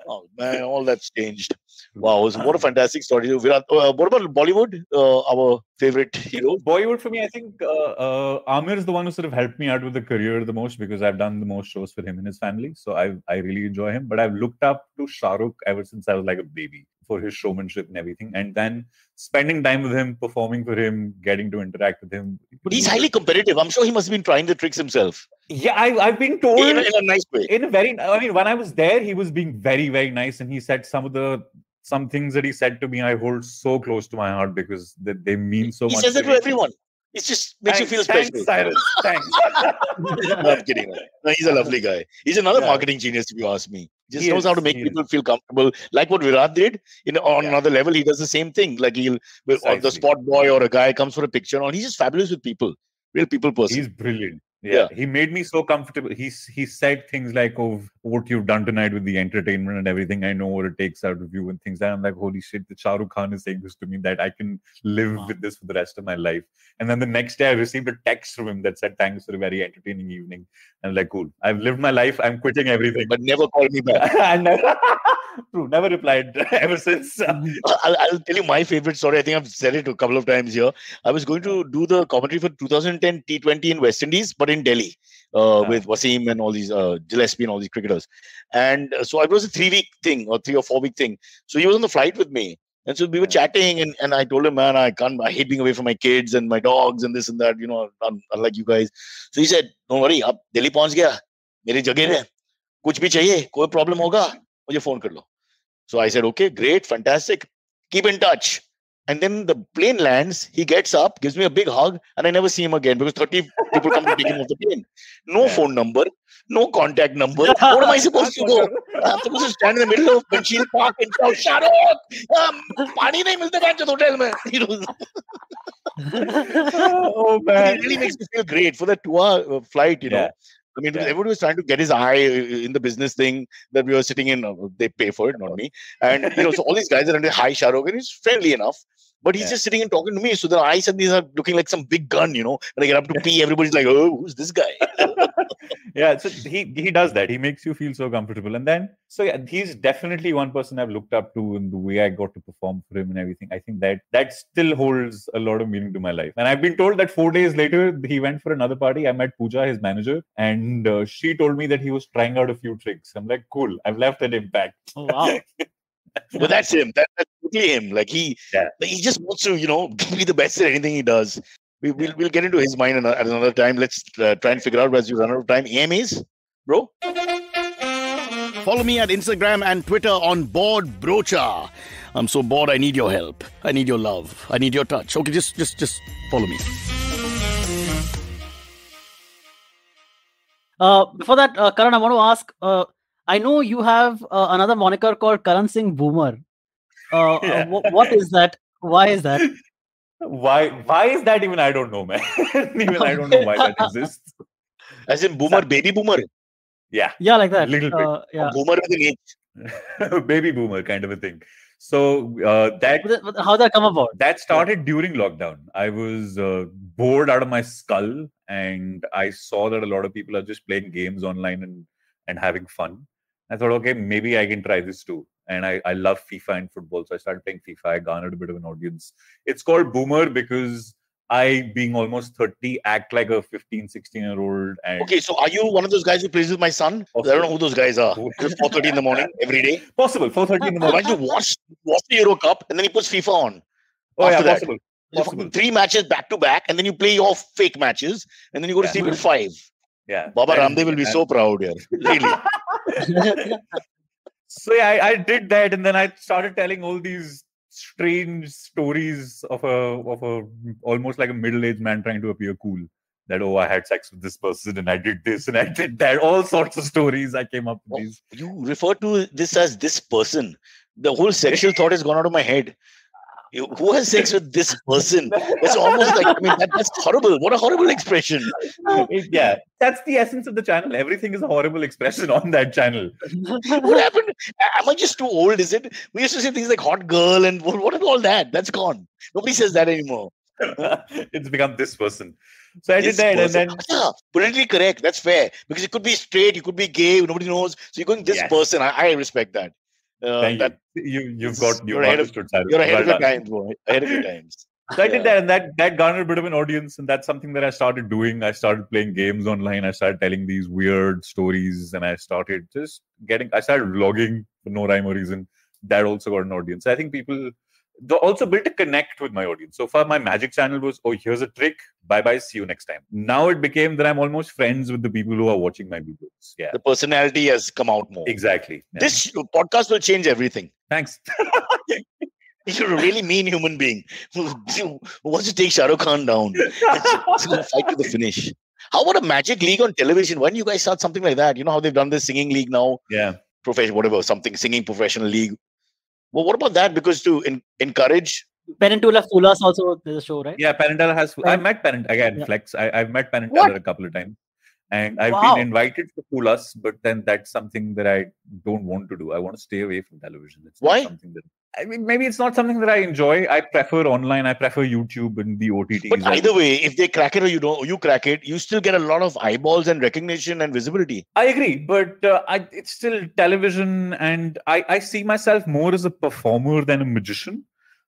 Oh man, all that's changed. Wow, what a fantastic story. Virat, what about Bollywood? Our favorite hero? Bollywood for me, I think Aamir is the one who sort of helped me out with the career the most, because I've done the most shows for him and his family. So I really enjoy him. But I've looked up to Shah Rukh ever since I was like a baby, for his showmanship and everything. And then spending time with him, performing for him, getting to interact with him. But he's highly competitive. I'm sure he must have been trying the tricks himself. Yeah, I've been told in a nice way. When I was there, he was being very, very nice, and he said some things that he said to me I hold so close to my heart, because they mean so much. He says it to everyone. It just makes you feel special. Thanks, Cyrus. Thanks. No, I'm kidding. No, he's a lovely guy. He's another marketing genius, if you ask me. He just knows how to make people feel comfortable. Like what Virat did, on another level, he does the same thing. Like the spot boy or a guy comes for a picture, and he's just fabulous with people. Real people person. He's brilliant. Yeah, he made me so comfortable. He said things like, "Oh, what you've done tonight with the entertainment and everything, I know what it takes out of you," and things like that. I'm like, holy shit, the Shah Rukh Khan is saying this to me, that I can live with this for the rest of my life. And then the next day I received a text from him that said, "Thanks for a very entertaining evening." And I'm like, cool, I've lived my life, I'm quitting everything. But never called me back. Never replied ever since. I'll tell you my favorite story. I think I've said it a couple of times here. I was going to do the commentary for 2010 T20 in West Indies, but in Delhi with Wasim and all these Gillespie and all these cricketers. And so it was a 3-week thing or 3 or 4 week thing. So he was on the flight with me. And so we were chatting, and I told him, man, I hate being away from my kids and my dogs and this and that, unlike you guys. So he said, don't worry, ab Delhi pahunch gaya, mere jagah hai, kuch bhi chahiye, koi problem hoga, mujhe phone kar lo. So I said, okay, great, fantastic, keep in touch. And then the plane lands, he gets up, gives me a big hug, and I never see him again because 30 people come to take him off the plane. No phone number, no contact number. What am I supposed to do? I'm supposed to stand in the middle of Panchil Park and shout, "Shut up! Pani nahi milte hai hotel mein." Oh man, it really makes me feel great for that 2-hour flight, I mean, everybody was trying to get his eye in the business thing that we were sitting in. They pay for it, not me. And, so all these guys are under, hi, Shah Rukh, and he's friendly enough. But he's just sitting and talking to me. So then I suddenly are looking like some big gun, When I get up to pee, everybody's like, oh, who's this guy? Yeah, so he does that. He makes you feel so comfortable. And then, he's definitely one person I've looked up to in the way I got to perform for him and everything. I think that still holds a lot of meaning to my life. And I've been told that 4 days later, he went for another party. I met Pooja, his manager, and she told me that he was trying out a few tricks. I'm like, cool, I've left an impact. Oh, wow. But that's him. That's totally him. Like he just wants to, be the best at anything he does. We'll get into his mind at another time. Let's try and figure out as we run out of time. AMAs, bro. Follow me at Instagram and Twitter on Bored Brocha. I'm so bored. I need your help. I need your love. I need your touch. Okay, just follow me. Before that, Karan, I want to ask. I know you have another moniker called Karan Singh Boomer. What is that? Why is that? Why is that even? I don't know, man. Even I don't know why that exists. As in boomer, baby boomer. Yeah, like that. Little bit. Yeah. Boomer with an H. Baby boomer kind of a thing. So how did that come about? That started during lockdown. I was bored out of my skull, and I saw that a lot of people are just playing games online and having fun. I thought, okay, maybe I can try this too. And I love FIFA and football, so I started playing FIFA. I garnered a bit of an audience. It's called Boomer because I, being almost 30, act like a 15, 16-year-old. Okay, so are you one of those guys who plays with my son? Possible. I don't know who those guys are. 4:30 in the morning, every day? Possible, 4:30 in the morning. Why don't you watch the Euro Cup and then he puts FIFA on? Oh, yeah, possible. Possible. 3 matches back-to-back, and then you play your fake matches, and then you go to sleep at 5. Yeah. Baba Ramdev will be so proud here. Really. So I did that, and then I started telling all these strange stories of a almost like a middle-aged man trying to appear cool. That, I had sex with this person, and I did this, and I did that. All sorts of stories I came up with these. You refer to this as this person. The whole sexual thought has gone out of my head. Who has sex with this person? It's almost like, that's horrible. What a horrible expression. Yeah, that's the essence of the channel. Everything is a horrible expression on that channel. What happened? Am I just too old? Is it? We used to say things like hot girl and what is all that? That's gone. Nobody says that anymore. It's become this person. So I did that, and then politically correct. That's fair, because it could be straight, you could be gay. Nobody knows. So you're going this person. I respect that. Thank you. You've understood. You're ahead of your times, boy. Ahead of your times. So I did that, and that garnered a bit of an audience, and that's something that I started doing. I started playing games online. I started telling these weird stories, and I started vlogging for no rhyme or reason. That also got an audience. I think people also built a connect with my audience. So far, my magic channel was, here's a trick. Bye-bye. See you next time. Now it became that I'm almost friends with the people who are watching my videos. Yeah. The personality has come out more. Exactly. Yeah. This podcast will change everything. Thanks. You're a really mean human being who wants to take Shah Rukh Khan down. It's going to fight to the finish. How about a magic league on television? Why don't you guys start something like that? You know how they've done this singing league now? Yeah. Singing professional league. Well, what about that? Because to encourage... Penn and Teller Fool Us also, there's a show, right? Yeah, Penn and Teller has... I met Penn again, Flex. I've met Penn and Teller a couple of times. And I've been invited to Fool Us, but then that's something that I don't want to do. I want to stay away from television. It's Why? Maybe it's not something that I enjoy. I prefer online. I prefer YouTube and the OTTs. But either way, if they crack it or you crack it, you still get a lot of eyeballs and recognition and visibility. I agree, but it's still television, and I see myself more as a performer than a magician.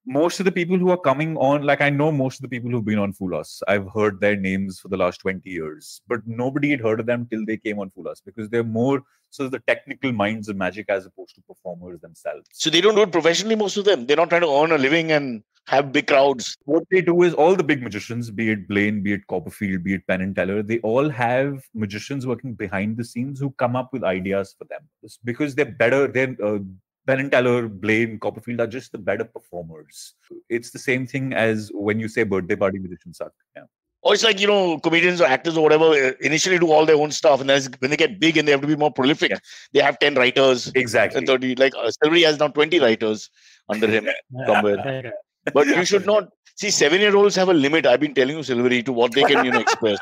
Most of the people who are coming on, I know most of the people who've been on Fool Us. I've heard their names for the last 20 years, but nobody had heard of them till they came on Fool Us, because they're more the technical minds of magic as opposed to performers themselves. So they don't do it professionally, most of them? They're not trying to earn a living and have big crowds? What they do is all the big magicians, be it Blaine, be it Copperfield, be it Penn and Teller, they all have magicians working behind the scenes who come up with ideas for them. It's because they're better. Penn and Teller, Blaine, Copperfield are just the better performers. It's the same thing as when you say birthday party musicians suck. Yeah. Or it's like, comedians or actors or whatever initially do all their own stuff. And then when they get big and they have to be more prolific, they have 10 writers. Exactly. And 30. Silvery has now 20 writers under him somewhere. But you should not... See, 7-year-olds have a limit. I've been telling you, Silvery, to what they can express.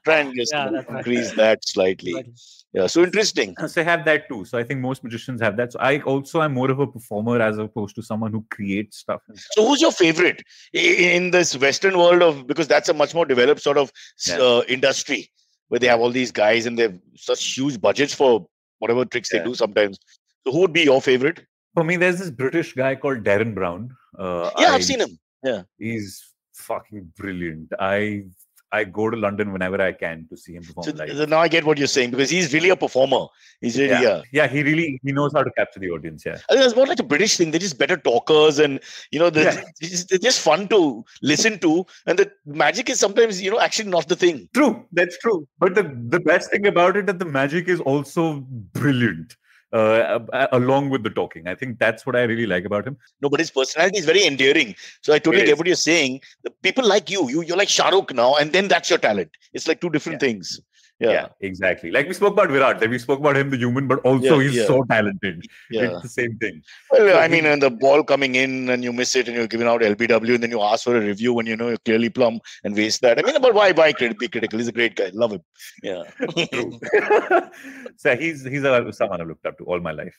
Try and just increase that slightly. Exactly. Yeah, so interesting. So I have that too. So I think most magicians have that. So I also am more of a performer as opposed to someone who creates stuff. So who's your favorite in this Western world of, because that's a much more developed sort of industry where they have all these guys and they have such huge budgets for whatever tricks they do sometimes. So who would be your favorite? For me, there's this British guy called Darren Brown. I've seen him. Yeah, he's fucking brilliant. I go to London whenever I can to see him perform live. So now I get what you're saying, because he's really a performer. He's really he knows how to capture the audience. Yeah, I think it's more like a British thing. They're just better talkers, and they're just fun to listen to. And the magic is sometimes actually not the thing. True, that's true. But the best thing about it that the magic is also brilliant. Along with the talking. I think that's what I really like about him. No, but his personality is very endearing. So I totally get what you're saying. The people like you're like Shah Rukh now, and then that's your talent. It's like two different things. Yeah, exactly. Like we spoke about Virat, we spoke about him, the human, but also he's so talented. Yeah. It's the same thing. Well, so I mean, and the ball coming in and you miss it and you're giving out LBW and then you ask for a review when you're clearly plumb and waste that. I mean, but why be critical? He's a great guy. Love him. Yeah. True. So he's someone I've looked up to all my life.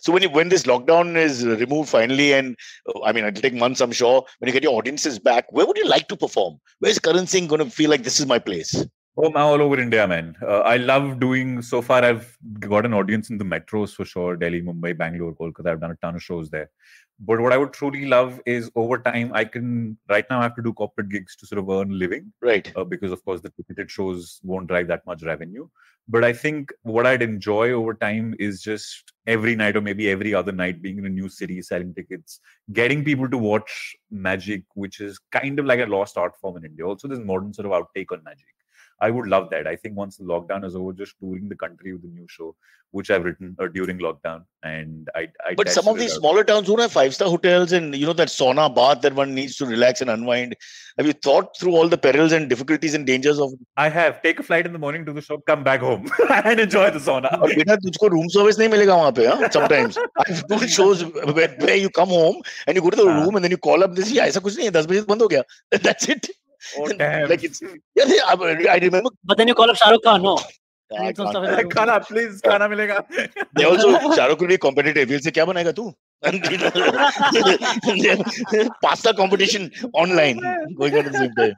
So when this lockdown is removed finally, and I mean, it'll take months, I'm sure, when you get your audiences back, where would you like to perform? Where's Karan Singh going to feel like this is my place? Oh, I'm all over India, man. I love doing, so far I've got an audience in the metros for sure. Delhi, Mumbai, Bangalore, Kolkata. I've done a ton of shows there. But what I would truly love is over time, right now I have to do corporate gigs to sort of earn a living. Right. Because of course the ticketed shows won't drive that much revenue. But I think what I'd enjoy over time is just every night or maybe every other night being in a new city, selling tickets, getting people to watch magic, which is kind of like a lost art form in India. Also, there's modern sort of outtake on magic. I would love that. I think once the lockdown is over, just touring the country with a new show, which I've written during lockdown. And But some of these smaller towns don't have 5-star hotels and that sauna bath that one needs to relax and unwind. Have you thought through all the perils and difficulties and dangers of? I have. Take a flight in the morning to the show, come back home and enjoy the sauna. और बेटा तुझको room service नहीं मिलेगा वहाँ पे, huh? Sometimes I've done shows where you come home and you go to the room and then you call up this. Yeah, ऐसा कुछ नहीं है. 10 बजे बंद हो गया. That's it. Oh, damn. Like I remember. But then you call up Shah Rukh Khan, no? Khana, please, khana milega. They also, Shah Rukh will be competitive. He'll say, क्या बनाएगा तू? Pasta competition online going on at the same time.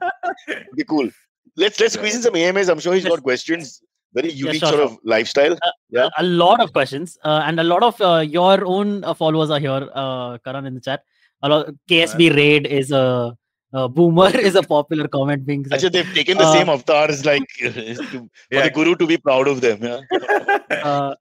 Okay, cool. Let's squeeze in some AMAs. I'm sure he's got questions. Very unique sort of lifestyle. A lot of questions, and a lot of your own followers are here, Karan, in the chat. KSB Raid is a boomer is a popular comment being said. Actually, they've taken the same avatars like for the guru to be proud of them. Yeah.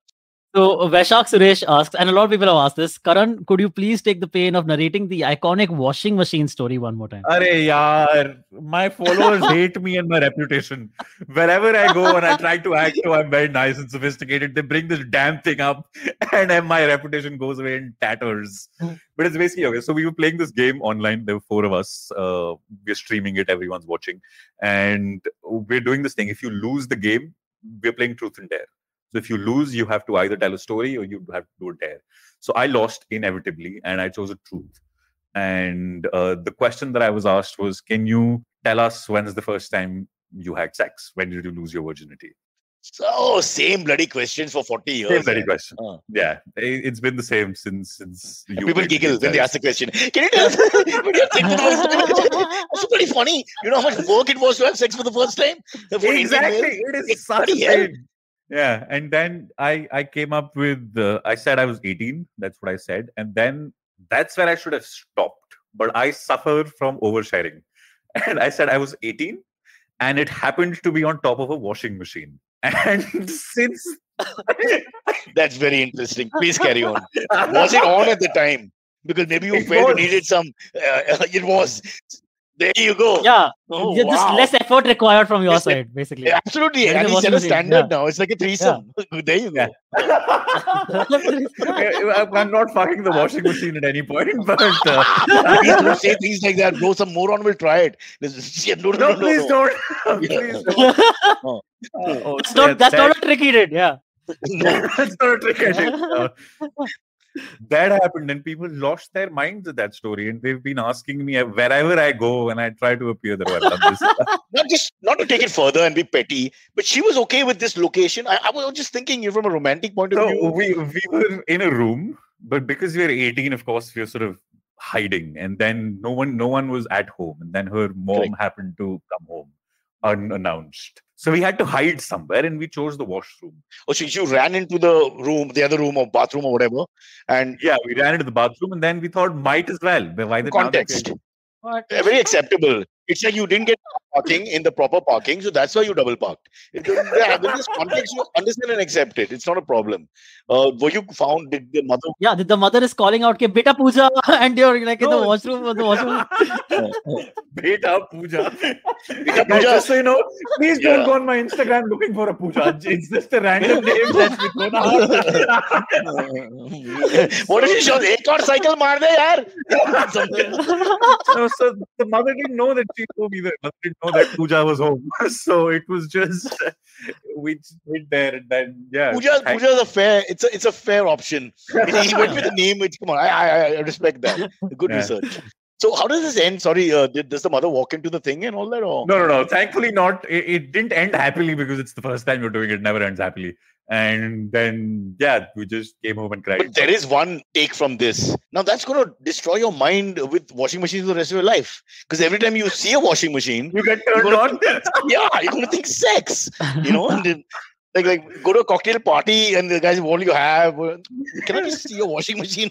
So Vaishak Suresh asks, and a lot of people have asked this, Karan, could you please take the pain of narrating the iconic washing machine story one more time? Arey yaar, my followers hate me and my reputation. Wherever I go and I try to act, I'm very nice and sophisticated, they bring this damn thing up and my reputation goes away in tatters. But it's basically, okay, so we were playing this game online. There were 4 of us. We're streaming it. Everyone's watching. And we're doing this thing. If you lose the game, we're playing truth and dare. So if you lose, you have to either tell a story or you have to do a dare. So I lost inevitably and I chose a truth. And the question that I was asked was, can you tell us when's the first time you had sex? When did you lose your virginity? So same bloody questions for 40 years. Same bloody question. Yeah, it's been the same since you. People giggle when they ask the question. Can you tell us when you had sex for the first time? It's pretty funny. You know how much work it was to have sex for the first time? Exactly. It is such a thing. Yeah, and then I came up with, I said I was 18. That's what I said. And then that's where I should have stopped. But I suffered from oversharing. And I said I was 18 and it happened to be on top of a washing machine. And since... That's very interesting. Please carry on. Was it on at the time? Because maybe you felt you needed some... it was... There you go. Yeah. Oh, wow. Just less effort required from your side, basically. Yeah, absolutely. And he set a standard now. It's like a threesome. Yeah. There you go. I'm not fucking the washing machine at any point, but... don't say things like that. Bro, some moron will try it. No, please don't. Please don't. That's not a trick he did. Yeah. No. That's not a trick I did. That happened, and people lost their minds at that story, and they've been asking me wherever I go and I try to appear that I've done this. Not to take it further and be petty, but she was okay with this location. I was just thinking, from a romantic point of view. We were in a room, but because we were 18, of course, we were sort of hiding, and then no one was at home, and then her mom happened to come home unannounced. So we had to hide somewhere, and we chose the washroom. Oh, so you ran into the other room or bathroom or whatever, and yeah, we ran into the bathroom, and then we thought might as well. Why the context? Very acceptable. It's like you didn't get parking in the proper parking, so that's why you double parked. In this context, you understand and accept it. It's not a problem. Were you found? Did the mother? Yeah, the mother is calling out, "Ke beta puja," and you're like in the washroom. Beta puja. Beta puja. Just so you know, please don't go on my Instagram looking for a puja. It's just a random name that's thrown out. What if you show ek aur cycle maar de yaar? So the mother didn't know that she home either. Mother didn't know that puja was home. So it was just we just went there, and then puja is a fair. It's a fair option. He went with the name. Come on, I respect that. Good research. So how does this end? Sorry, does the mother walk into the thing and all that? Or? No. Thankfully not. It didn't end happily because it's the first time you're doing it. It never ends happily. And then, we just came home and cried. But there is one take from this. Now, that's going to destroy your mind with washing machines for the rest of your life. Because every time you see a washing machine, you get turned on. You're going to think sex. And then, like go to a cocktail party and the guys, what do you have? Can I just see a washing machine?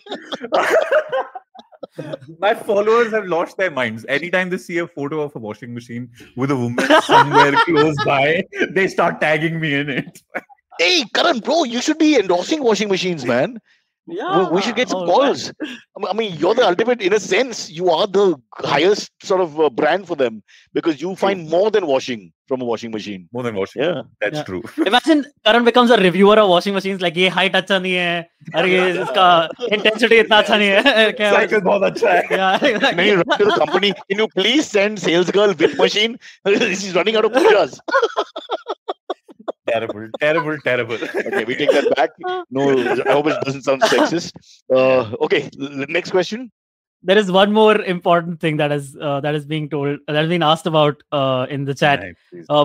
My followers have lost their minds. Anytime they see a photo of a washing machine with a woman somewhere close by, they start tagging me in it. Hey, Karan, bro, you should be endorsing washing machines, man. Yeah, we should get some calls. I mean, you're the ultimate, in a sense, you are the highest sort of brand for them because you find more than washing from a washing machine. More than washing. Yeah. That's true. Imagine Karan becomes a reviewer of washing machines like, ये height अच्छा नहीं है, अरे इसका intensity इतना अच्छा नहीं है. Cycle बहुत अच्छा है. Yeah. Then you run to the company, can you please send sales girl with machine? She's running out of pujas. Terrible. Okay, we take that back. No, I hope it doesn't sound sexist. Okay, next question. There is one more important thing that is being told, that has been asked about in the chat.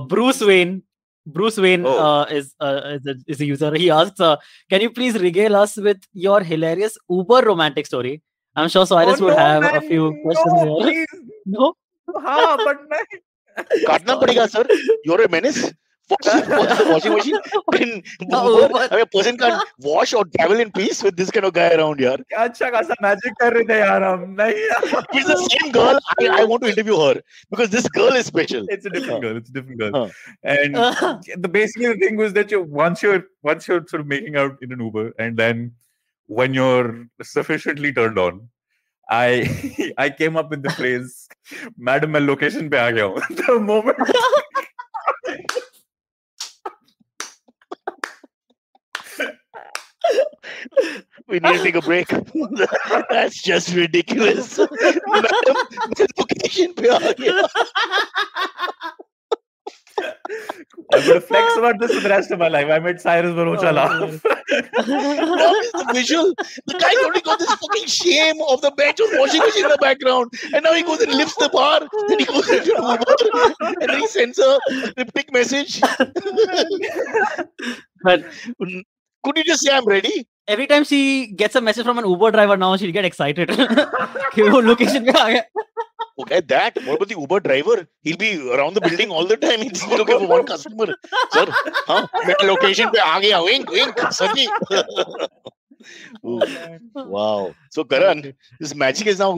Bruce Wayne is a user. He asks, "Can you please regale us with your hilarious Uber romantic story?" I'm sure Cyrus would have a few questions here. Please. No, but Kaatna padega, sir. You're a menace. What's the washing machine? A person can't wash or travel in peace with this kind of guy around here. अच्छा खासा magic कर रहे थे यार हम. It's the same girl. I want to interview her because this girl is special. It's a different girl. And basically the thing was that once you're sort of making out in an Uber, and then when you're sufficiently turned on, I came up with the phrase, "Madam, मैं location पे आ गया हूँ." The moment. We need to take a break. That's just ridiculous. Madam, location pe aa gaya. I'm going to flex about this for the rest of my life. I made Cyrus Barocha laugh. What is the visual? The guy already got this fucking shame of the bench of washing machine in the background. And now he goes and lifts the bar. Then he goes into Uber. And then he sends a cryptic message. but could you just say, "I'm ready"? Every time she gets a message from an Uber driver now, she'll get excited. Location pe aa gaya. Okay, that. What about the Uber driver? He'll be around the building all the time. He's looking for one customer. Sir, location pe aa gaya. Wink, Sunny. Wow. So, Karan, this magic is now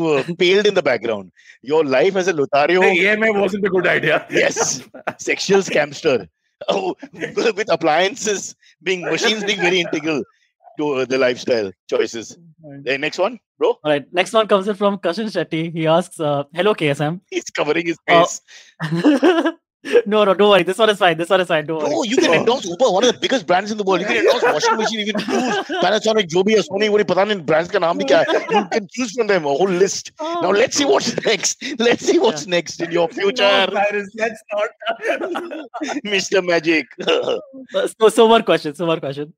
paled in the background. Your life as a Lothario. The EMA wasn't a good idea. Yes. Sexual scamster. With appliances machines being very integral to the lifestyle choices. The next one, bro. All right. Next one comes in from Kashin Shetty. He asks, "Hello, KSM." He's covering his face. No, don't worry. This one is fine. Don't worry. No, you can endorse Uber, one of the biggest brands in the world. You can endorse washing machine, you can choose Panasonic, jo bhi hai, Sony, wo pata nahi brands ka naam bhi kya hai. You can choose from them a whole list. Now let's see what's next. Let's see what's next in your future. No, Cyrus, let's not. Mr. Magic. So one question.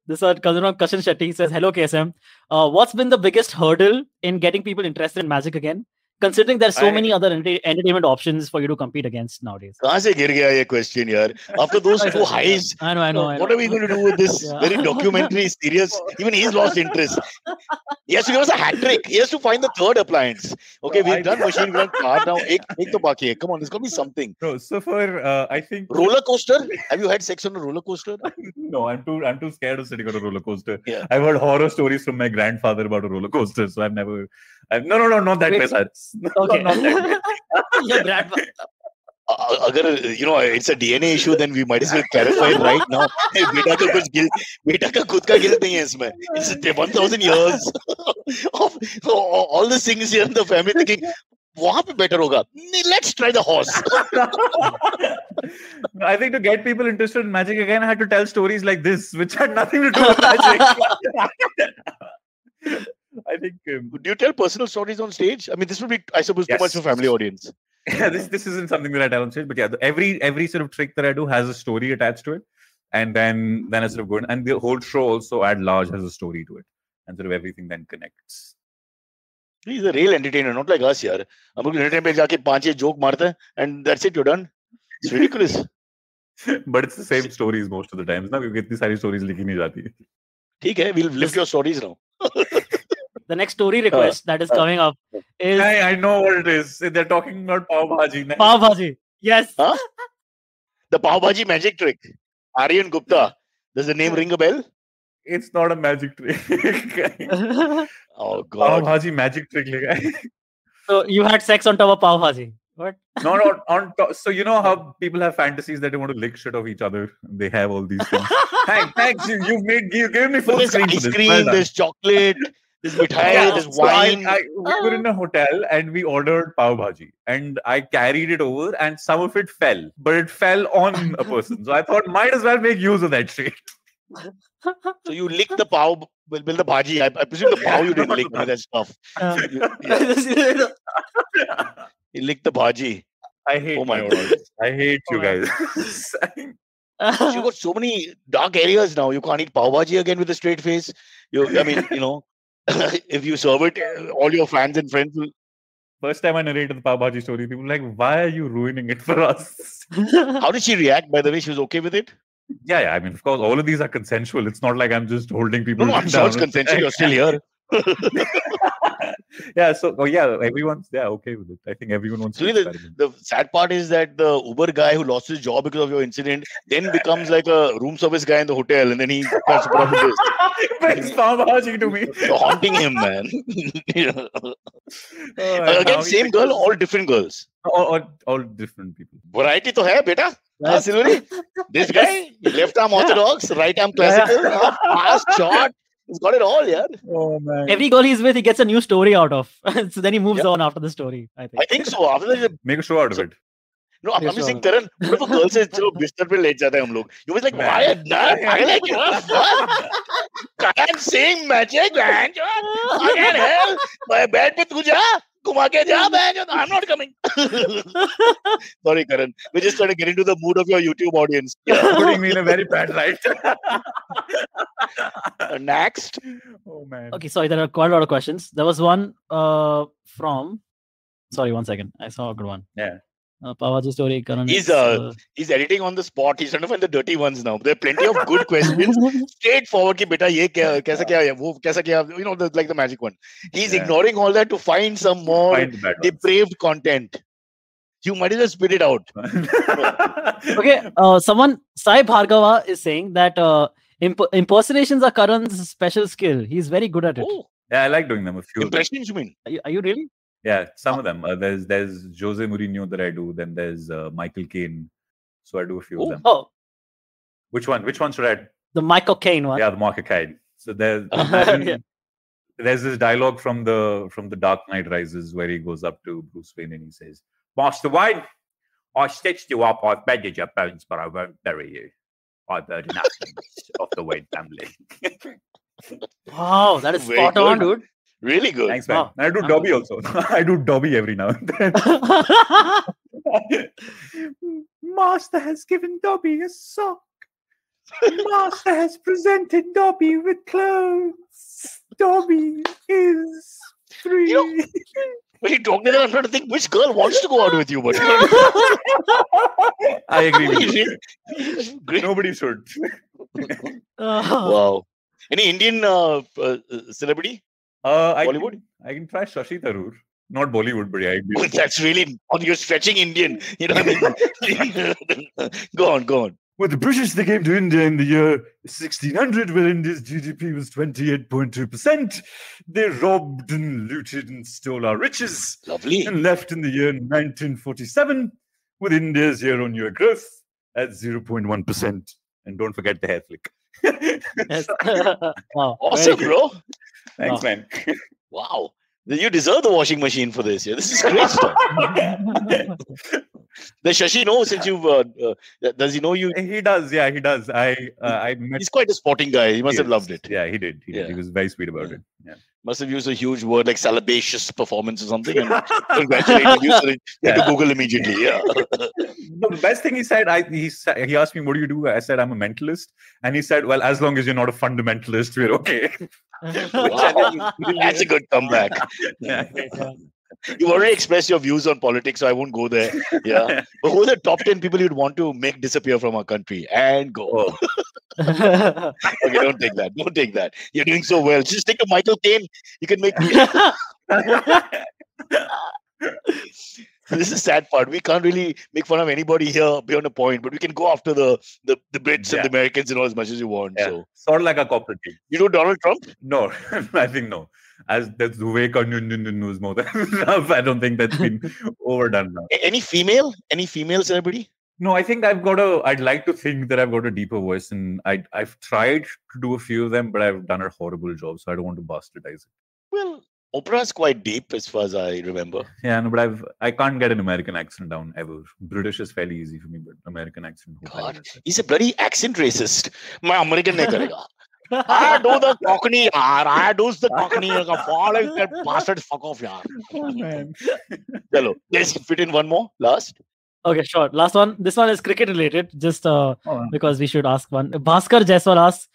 This one comes from Kashan Shetty. He says, "Hello KSM. What's been the biggest hurdle in getting people interested in Magic again? Considering there's so many other entertainment options for you to compete against nowadays." कहाँ से गिर गया ये question यार? After those two highs, I know. What are we going to do with this very documentary series? Even he's lost interest. He has to give us a hat trick. He has to find the third appliance. Okay, we've done machine, we've done car now. Ek to baki hai. Come on, there's got to be something. No, so for I think roller coaster. Have you had sex on a roller coaster? No, I'm too scared of sitting on a roller coaster. Yeah. I've heard horror stories from my grandfather about a roller coaster, so no, not that way. Okay. Not that way. Your grandfather. अगर it's a DNA issue, then we might as well clarify it right now. बेटा का खुद का guilt नहीं है इसमें. It's 1,000 years of all the things here in the family thinking वहाँ पे better होगा. Let's try the horse. I think to get people interested in Magic again, I had to tell stories like this, which had nothing to do with Magic. I think. Do you tell personal stories on stage? I mean, this would be, I suppose, too much for family audience. Yeah, this isn't something that I tell on stage, but yeah, every sort of trick that I do has a story attached to it, and then I sort of go in, and the whole show also at large has a story to it, and sort of everything then connects. He's a real entertainer, not like us, yaar. हम लोग entertainment पे जाके 5-6 joke मारते हैं, and that's it, you're done. It's ridiculous. But it's the same stories most of the times. ना क्योंकि इतनी सारी stories लिखी नहीं जाती. ठीक है, we'll lift your stories now. The next story request that is coming up is... I know what it is. They're talking about Pav Bhaaji. Pav Bhaaji. Yes. Huh? The Pav Bhaaji magic trick. Aryan Gupta. Does the name ring a bell? It's not a magic trick. Oh, God. Pav Bhaaji magic trick. So you had sex on top of Pav Bhaaji. What? No, on top. So you know how people have fantasies that they want to lick shit of each other. They have all these things. Thanks. You gave me full screen for this. There's ice cream, there's chocolate. There's mithai, there's wine. We were in a hotel and we ordered Pav Bhaaji. And I carried it over and some of it fell. But it fell on a person. So I thought, might as well make use of that shit. So you licked the Pav, the Bhaaji. I presume the Pav you didn't lick that stuff. You licked the Bhaaji. I hate you guys. You got so many dark areas now. You can't eat Pav Bhaaji again with a straight face. If you serve it, all your fans and friends will... First time I narrated the Pav Bhaaji story, people were like, why are you ruining it for us? How did she react, by the way? She was okay with it? Yeah. I mean, of course, all of these are consensual. It's not like I'm just holding people down. No, I'm sure it's consensual. You're still here. Everyone's okay with it. I think everyone wants to experiment. The sad part is that the Uber guy who lost his job because of your incident then becomes like a room service guy in the hotel, and then he starts to put this. Brings Pav Bhaaji to me. You're haunting him, man. Again, same girl, all different girls. All different people. Variety to hai, beta. This guy, left arm orthodox, right arm classical, fast, short. He's got it all, yeah. Oh, man. Every girl he's with, he gets a new story out of. So then he moves on after the story, I think. So. After that, make a show out of it. No, I'm just saying, Karan, what if a girl says, chalo, bistar pe let jata hai hum log. You was like, why? Karan Singh Magic, man. Again, hell. My bed pe tu ja. I'm not coming. Sorry, Karan. We're just trying to get into the mood of your YouTube audience. Putting me in a very bad light. Next. Oh, man. Okay, sorry, there are quite a lot of questions. There was one from... Sorry, 1 second. I saw a good one. Yeah. Pav Bhaaji story. Karan he's editing on the spot. He's trying to find the dirty ones now. There are plenty of good questions. Straightforward ki beta ye kya, kaisa kya, wo kaisa kya, like the magic one. He's ignoring all that to find some more depraved content. You might as well spit it out. Okay, someone, Sai Bhargava is saying that impersonations are Karan's special skill. He's very good at it. Oh. Yeah, I like doing them. A few. Impressions, you mean? Are you really? Yeah, some of them. There's Jose Mourinho that I do. Then there's Michael Caine. So I do a few of them. Oh. Which one should I? The Michael Caine one. Yeah, the Michael Caine. So there's this dialogue from the Dark Knight Rises where he goes up to Bruce Wayne and he says, Master Wayne, I stitched you up, I've mended your bones, but I won't bury you. I've heard nothing of the Wayne family. Wow, that is spot on, dude. Really good. Thanks, man. Wow. I do Dobby also. I do Dobby every now and then. Master has given Dobby a sock. Master has presented Dobby with clothes. Dobby is free. When you talk to them, I'm trying to think which girl wants to go out with you, but I agree with you. Great. Nobody should. Wow. Any Indian celebrity? Bollywood? I can try Shashi Tharoor. Not Bollywood, but yeah. That's really you're stretching Indian. You know what I mean? Go on. Well, the British, they came to India in the year 1600, where India's GDP was 28.2%. They robbed and looted and stole our riches. Lovely. And left in the year 1947, with India's year-on-year growth at 0.1%. And don't forget the hair flick. Wow. Awesome, bro. Thanks, man. Wow. You deserve the washing machine for this. Yeah, this is great stuff. Does Shashi know since you've? Does he know you? He does. Yeah, he does. I met. He's quite a sporting guy. He must have loved it. Yeah, he did. He was very sweet about it. Yeah. Must have used a huge word like salacious performance or something. And congratulated you. So you had to Google immediately. Yeah. No, the best thing he said, he asked me, "What do you do?" I said, "I'm a mentalist," and he said, "Well, as long as you're not a fundamentalist, we're okay." Wow. That's a good comeback. Yeah. You've already expressed your views on politics, so I won't go there. Yeah. But who are the top 10 people you'd want to make disappear from our country? And go. Okay, don't take that. Don't take that. You're doing so well. Just take a Michael Caine. You can make... This is the sad part. We can't really make fun of anybody here beyond a point, but we can go after the Brits and the Americans and all as much as you want. Yeah. So sort of like a corporate team. You know Donald Trump? No, I think no. As that's the way news more than enough. I don't think that's been overdone now. Any female celebrity? No, I think I'd like to think that I've got a deeper voice, and I've tried to do a few of them, but I've done a horrible job, so I don't want to bastardize it. Well, Oprah's quite deep as far as I remember. Yeah, no, but I can't get an American accent down ever. British is fairly easy for me, but American accent. God, he's a bloody accent racist. My American nahi karega. I do the Cockney, yaar. I do the Cockney. Fall like that bastard. Fuck off, yaar. Oh, man. Hello. Let's fit in one more. Last. Okay, sure. Last one. This one is cricket related. Just because we should ask one. Bhaskar Jaiswal asks,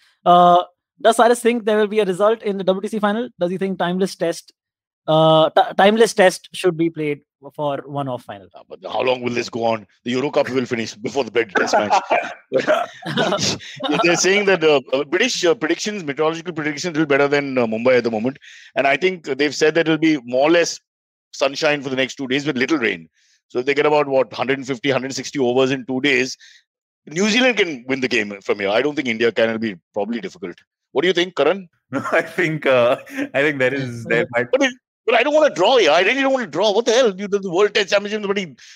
does Cyrus think there will be a result in the WTC final? Does he think timeless test should be played for one-off final? But how long will this go on? The Euro Cup will finish before the big test match. They're saying that British meteorological predictions will be better than Mumbai at the moment. And I think they've said that it will be more or less sunshine for the next 2 days with little rain. So if they get about 150, 160 overs in 2 days, New Zealand can win the game from here. I don't think India can. It'll be probably difficult. What do you think, Karan? No, I think there might. But I don't want to draw here. I really don't want to draw. What the hell? You do the World Test Championship,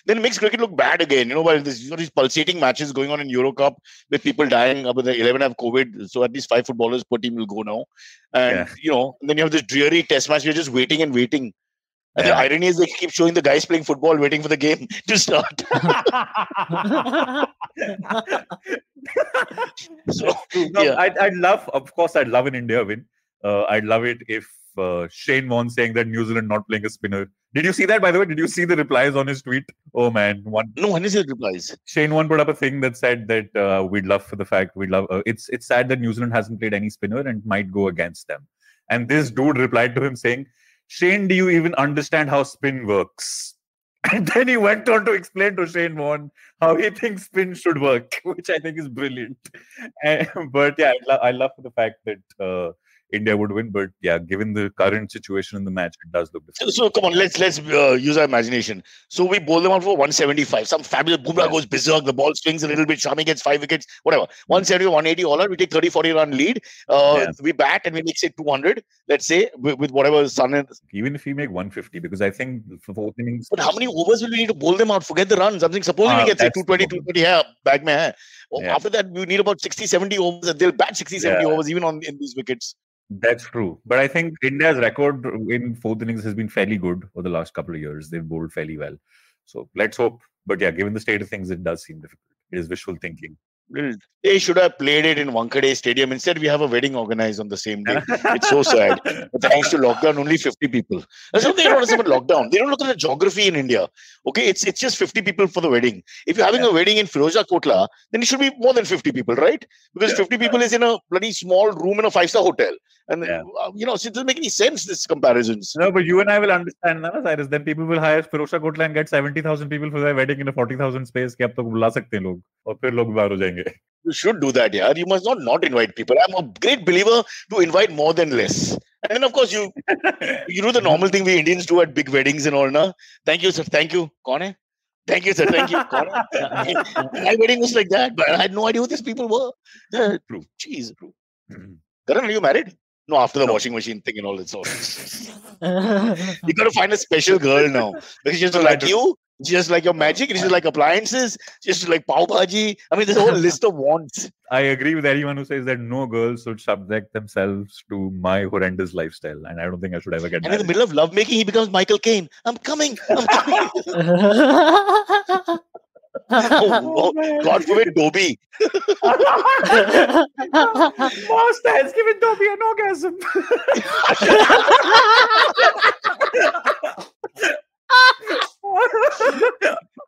then it makes cricket look bad again. While these pulsating matches going on in Euro Cup with people dying. But the 11 have COVID, so at least 5 footballers per team will go now. And and then you have this dreary Test match. You're just waiting and waiting. And the irony is they keep showing the guys playing football, waiting for the game to start. So, I'd love an India win. I'd love it if Shane Warne saying that New Zealand not playing a spinner. Did you see that, by the way? Did you see the replies on his tweet? Oh, man. No, when is his replies? Shane Warne put up a thing that said that it's sad that New Zealand hasn't played any spinner and might go against them. And this dude replied to him saying, Shane, do you even understand how spin works? And then he went on to explain to Shane Warne how he thinks spin should work, which I think is brilliant. But yeah, I love the fact that India would win. But yeah, given the current situation in the match, it does look different. So come on, let's use our imagination. So we bowl them out for 175. Some fabulous Bumrah goes berserk. The ball swings a little bit. Shami gets 5 wickets. Whatever. 170, 180 all out. We take 30-40 run lead. We bat and we make say 200. Let's say with whatever sun is. Even if we make 150, because I think for 4 innings. But how many overs will we need to bowl them out? Forget the runs. I'm saying supposing we get say 220, 230 bag mein hai. After that, we need about 60, 70 overs. They'll bat 60, 70 overs even in these wickets. That's true. But I think India's record in 4th innings has been fairly good for the last couple of years. They've bowled fairly well. So let's hope But yeah, given the state of things, it does seem difficult. It is wishful thinking. They should have played it in Wankhede Stadium. Instead, we have a wedding organized on the same day. It's so sad. But thanks to lockdown, only 50 people. That's what they don't understand about lockdown. They don't look at the geography in India. Okay, it's just 50 people for the wedding. If you're having a wedding in Firoza Kotla, then it should be more than 50 people, right? Because 50 people is in a bloody small room in a 5-star hotel. And, so it doesn't make any sense, these comparisons. No, but you and I will understand, Cyrus. Then people will hire Firoza Kotla and get 70,000 people for their wedding in a 40,000 space. Ki ab tak bula sakte hain log. Aur phir log bahar ho jayenge. You should do that, yeah. You must not invite people. I'm a great believer to invite more than less. And then, of course, you do the normal thing we Indians do at big weddings and all, na? Thank you, sir. Thank you. Kaun hai? Thank you, sir. Thank you. My wedding was like that, but I had no idea who these people were. True. Jeez, true. Karan, are you married? No, after the washing machine thing and all that sort. You got to find a special girl now. Because she's like you, just like your magic, she's like appliances, just like Pav Bhaaji. I mean, there's a whole list of wants. I agree with anyone who says that no girls should subject themselves to my horrendous lifestyle. And I don't think I should ever get married. And in the middle of lovemaking, he becomes Michael Caine. I'm coming. Oh, God forbid, Dobby. Master has given Dobby an orgasm.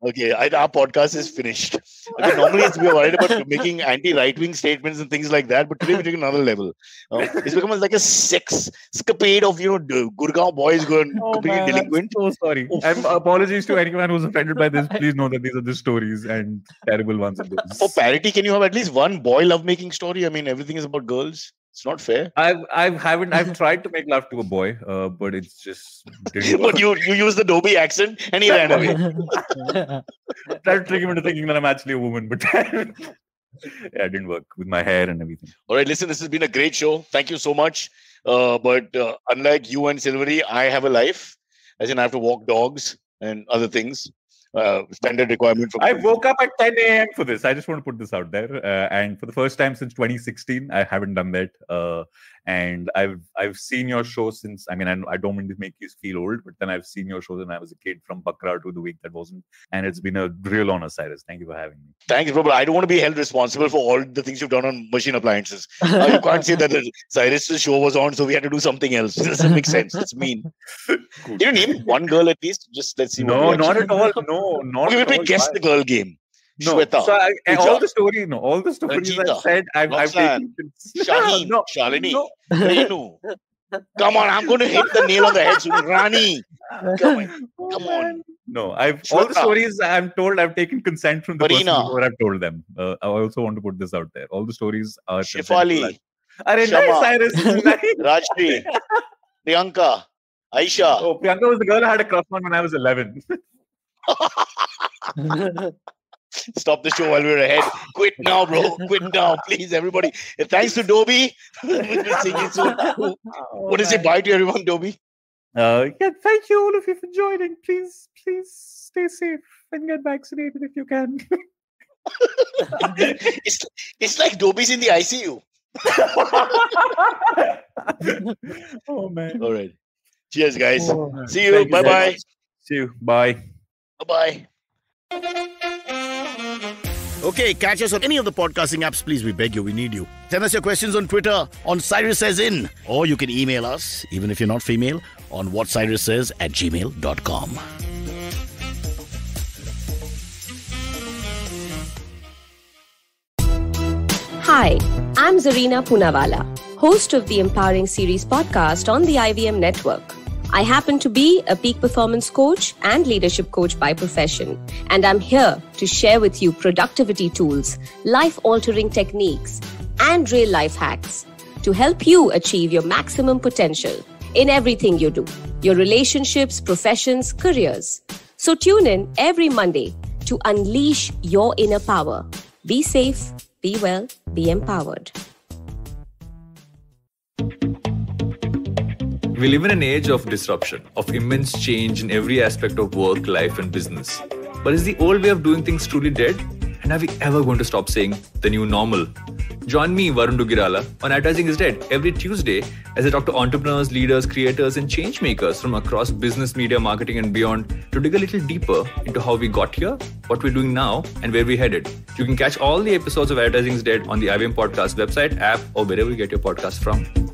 Okay, our podcast is finished. Okay, normally we are worried about making anti-right-wing statements and things like that, but today we take another level. It's become like a sex escapade of Gurgaon boys going completely delinquent. I'm so sorry. And apologies to anyone who's offended by this. Please know that these are the stories and terrible ones. For parity, can you have at least one boy lovemaking story? I mean, everything is about girls. It's not fair. I've tried to make love to a boy, but it's just didn't work. But you use the Dobby accent and he ran away. Tried to trick him into thinking that I'm actually a woman, but it didn't work with my hair and everything. All right, listen, this has been a great show. Thank you so much. But unlike you and Silvery, I have a life. As in, I have to walk dogs and other things. Standard requirement for. I woke up at 10 a.m. for this. I just want to put this out there. And for the first time since 2016, I haven't done that. And I've seen your show since. I mean, I don't mean to make you feel old, but then I've seen your show when I was a kid, from Bakra to the week that wasn't. And it's been a real honor, Cyrus. Thank you for having me. Thank you, but I don't want to be held responsible for all the things you've done on machine appliances. You can't say that Cyrus' show was on, so we had to do something else. It doesn't make sense. It's mean. Cool. Can you name one girl at least? Just let's see. No, not at all. No, not at all. We guess the girl game. No, Shweta, so all the stories Ranjita, I said, I've taken. Shaheen, no, Shalini, Renu. Come on, I'm going to hit the nail on the head soon. Rani, come on. No, all the stories I'm told, I've taken consent from the person before I've told them. I also want to put this out there. All the stories are Shifali, Shama, Cyrus, Rajshri, Priyanka, Aisha. Oh, Priyanka was the girl I had a crush on when I was 11. Stop the show while we're ahead. Quit now, bro. Quit now, please, everybody. Thanks to Dobby. We'll see you soon. What is it? Bye to everyone, Dobby. Thank you all of you for joining. Please stay safe and get vaccinated if you can. It's like Dobby's in the ICU. Oh man. All right. Cheers, guys. See you. Bye-bye. See you. Bye. Bye-bye. Okay, catch us on any of the podcasting apps, please. We beg you, we need you. Send us your questions on Twitter on Cyrus Says In, or you can email us, even if you're not female, on whatcyrussays@gmail.com. Hi, I'm Zarina Poonawalla, host of the Empowering Series podcast on the IVM network. I happen to be a peak performance coach and leadership coach by profession, and I'm here to share with you productivity tools, life-altering techniques, and real-life hacks to help you achieve your maximum potential in everything you do, your relationships, professions, careers. So tune in every Monday to unleash your inner power. Be safe, be well, be empowered. We live in an age of disruption, of immense change in every aspect of work, life, and business. But is the old way of doing things truly dead? And are we ever going to stop saying the new normal? Join me, Varun Dugirala, on Advertising is Dead every Tuesday as I talk to entrepreneurs, leaders, creators, and change makers from across business, media, marketing, and beyond to dig a little deeper into how we got here, what we're doing now, and where we're headed. You can catch all the episodes of Advertising is Dead on the IVM Podcast website, app, or wherever you get your podcast from.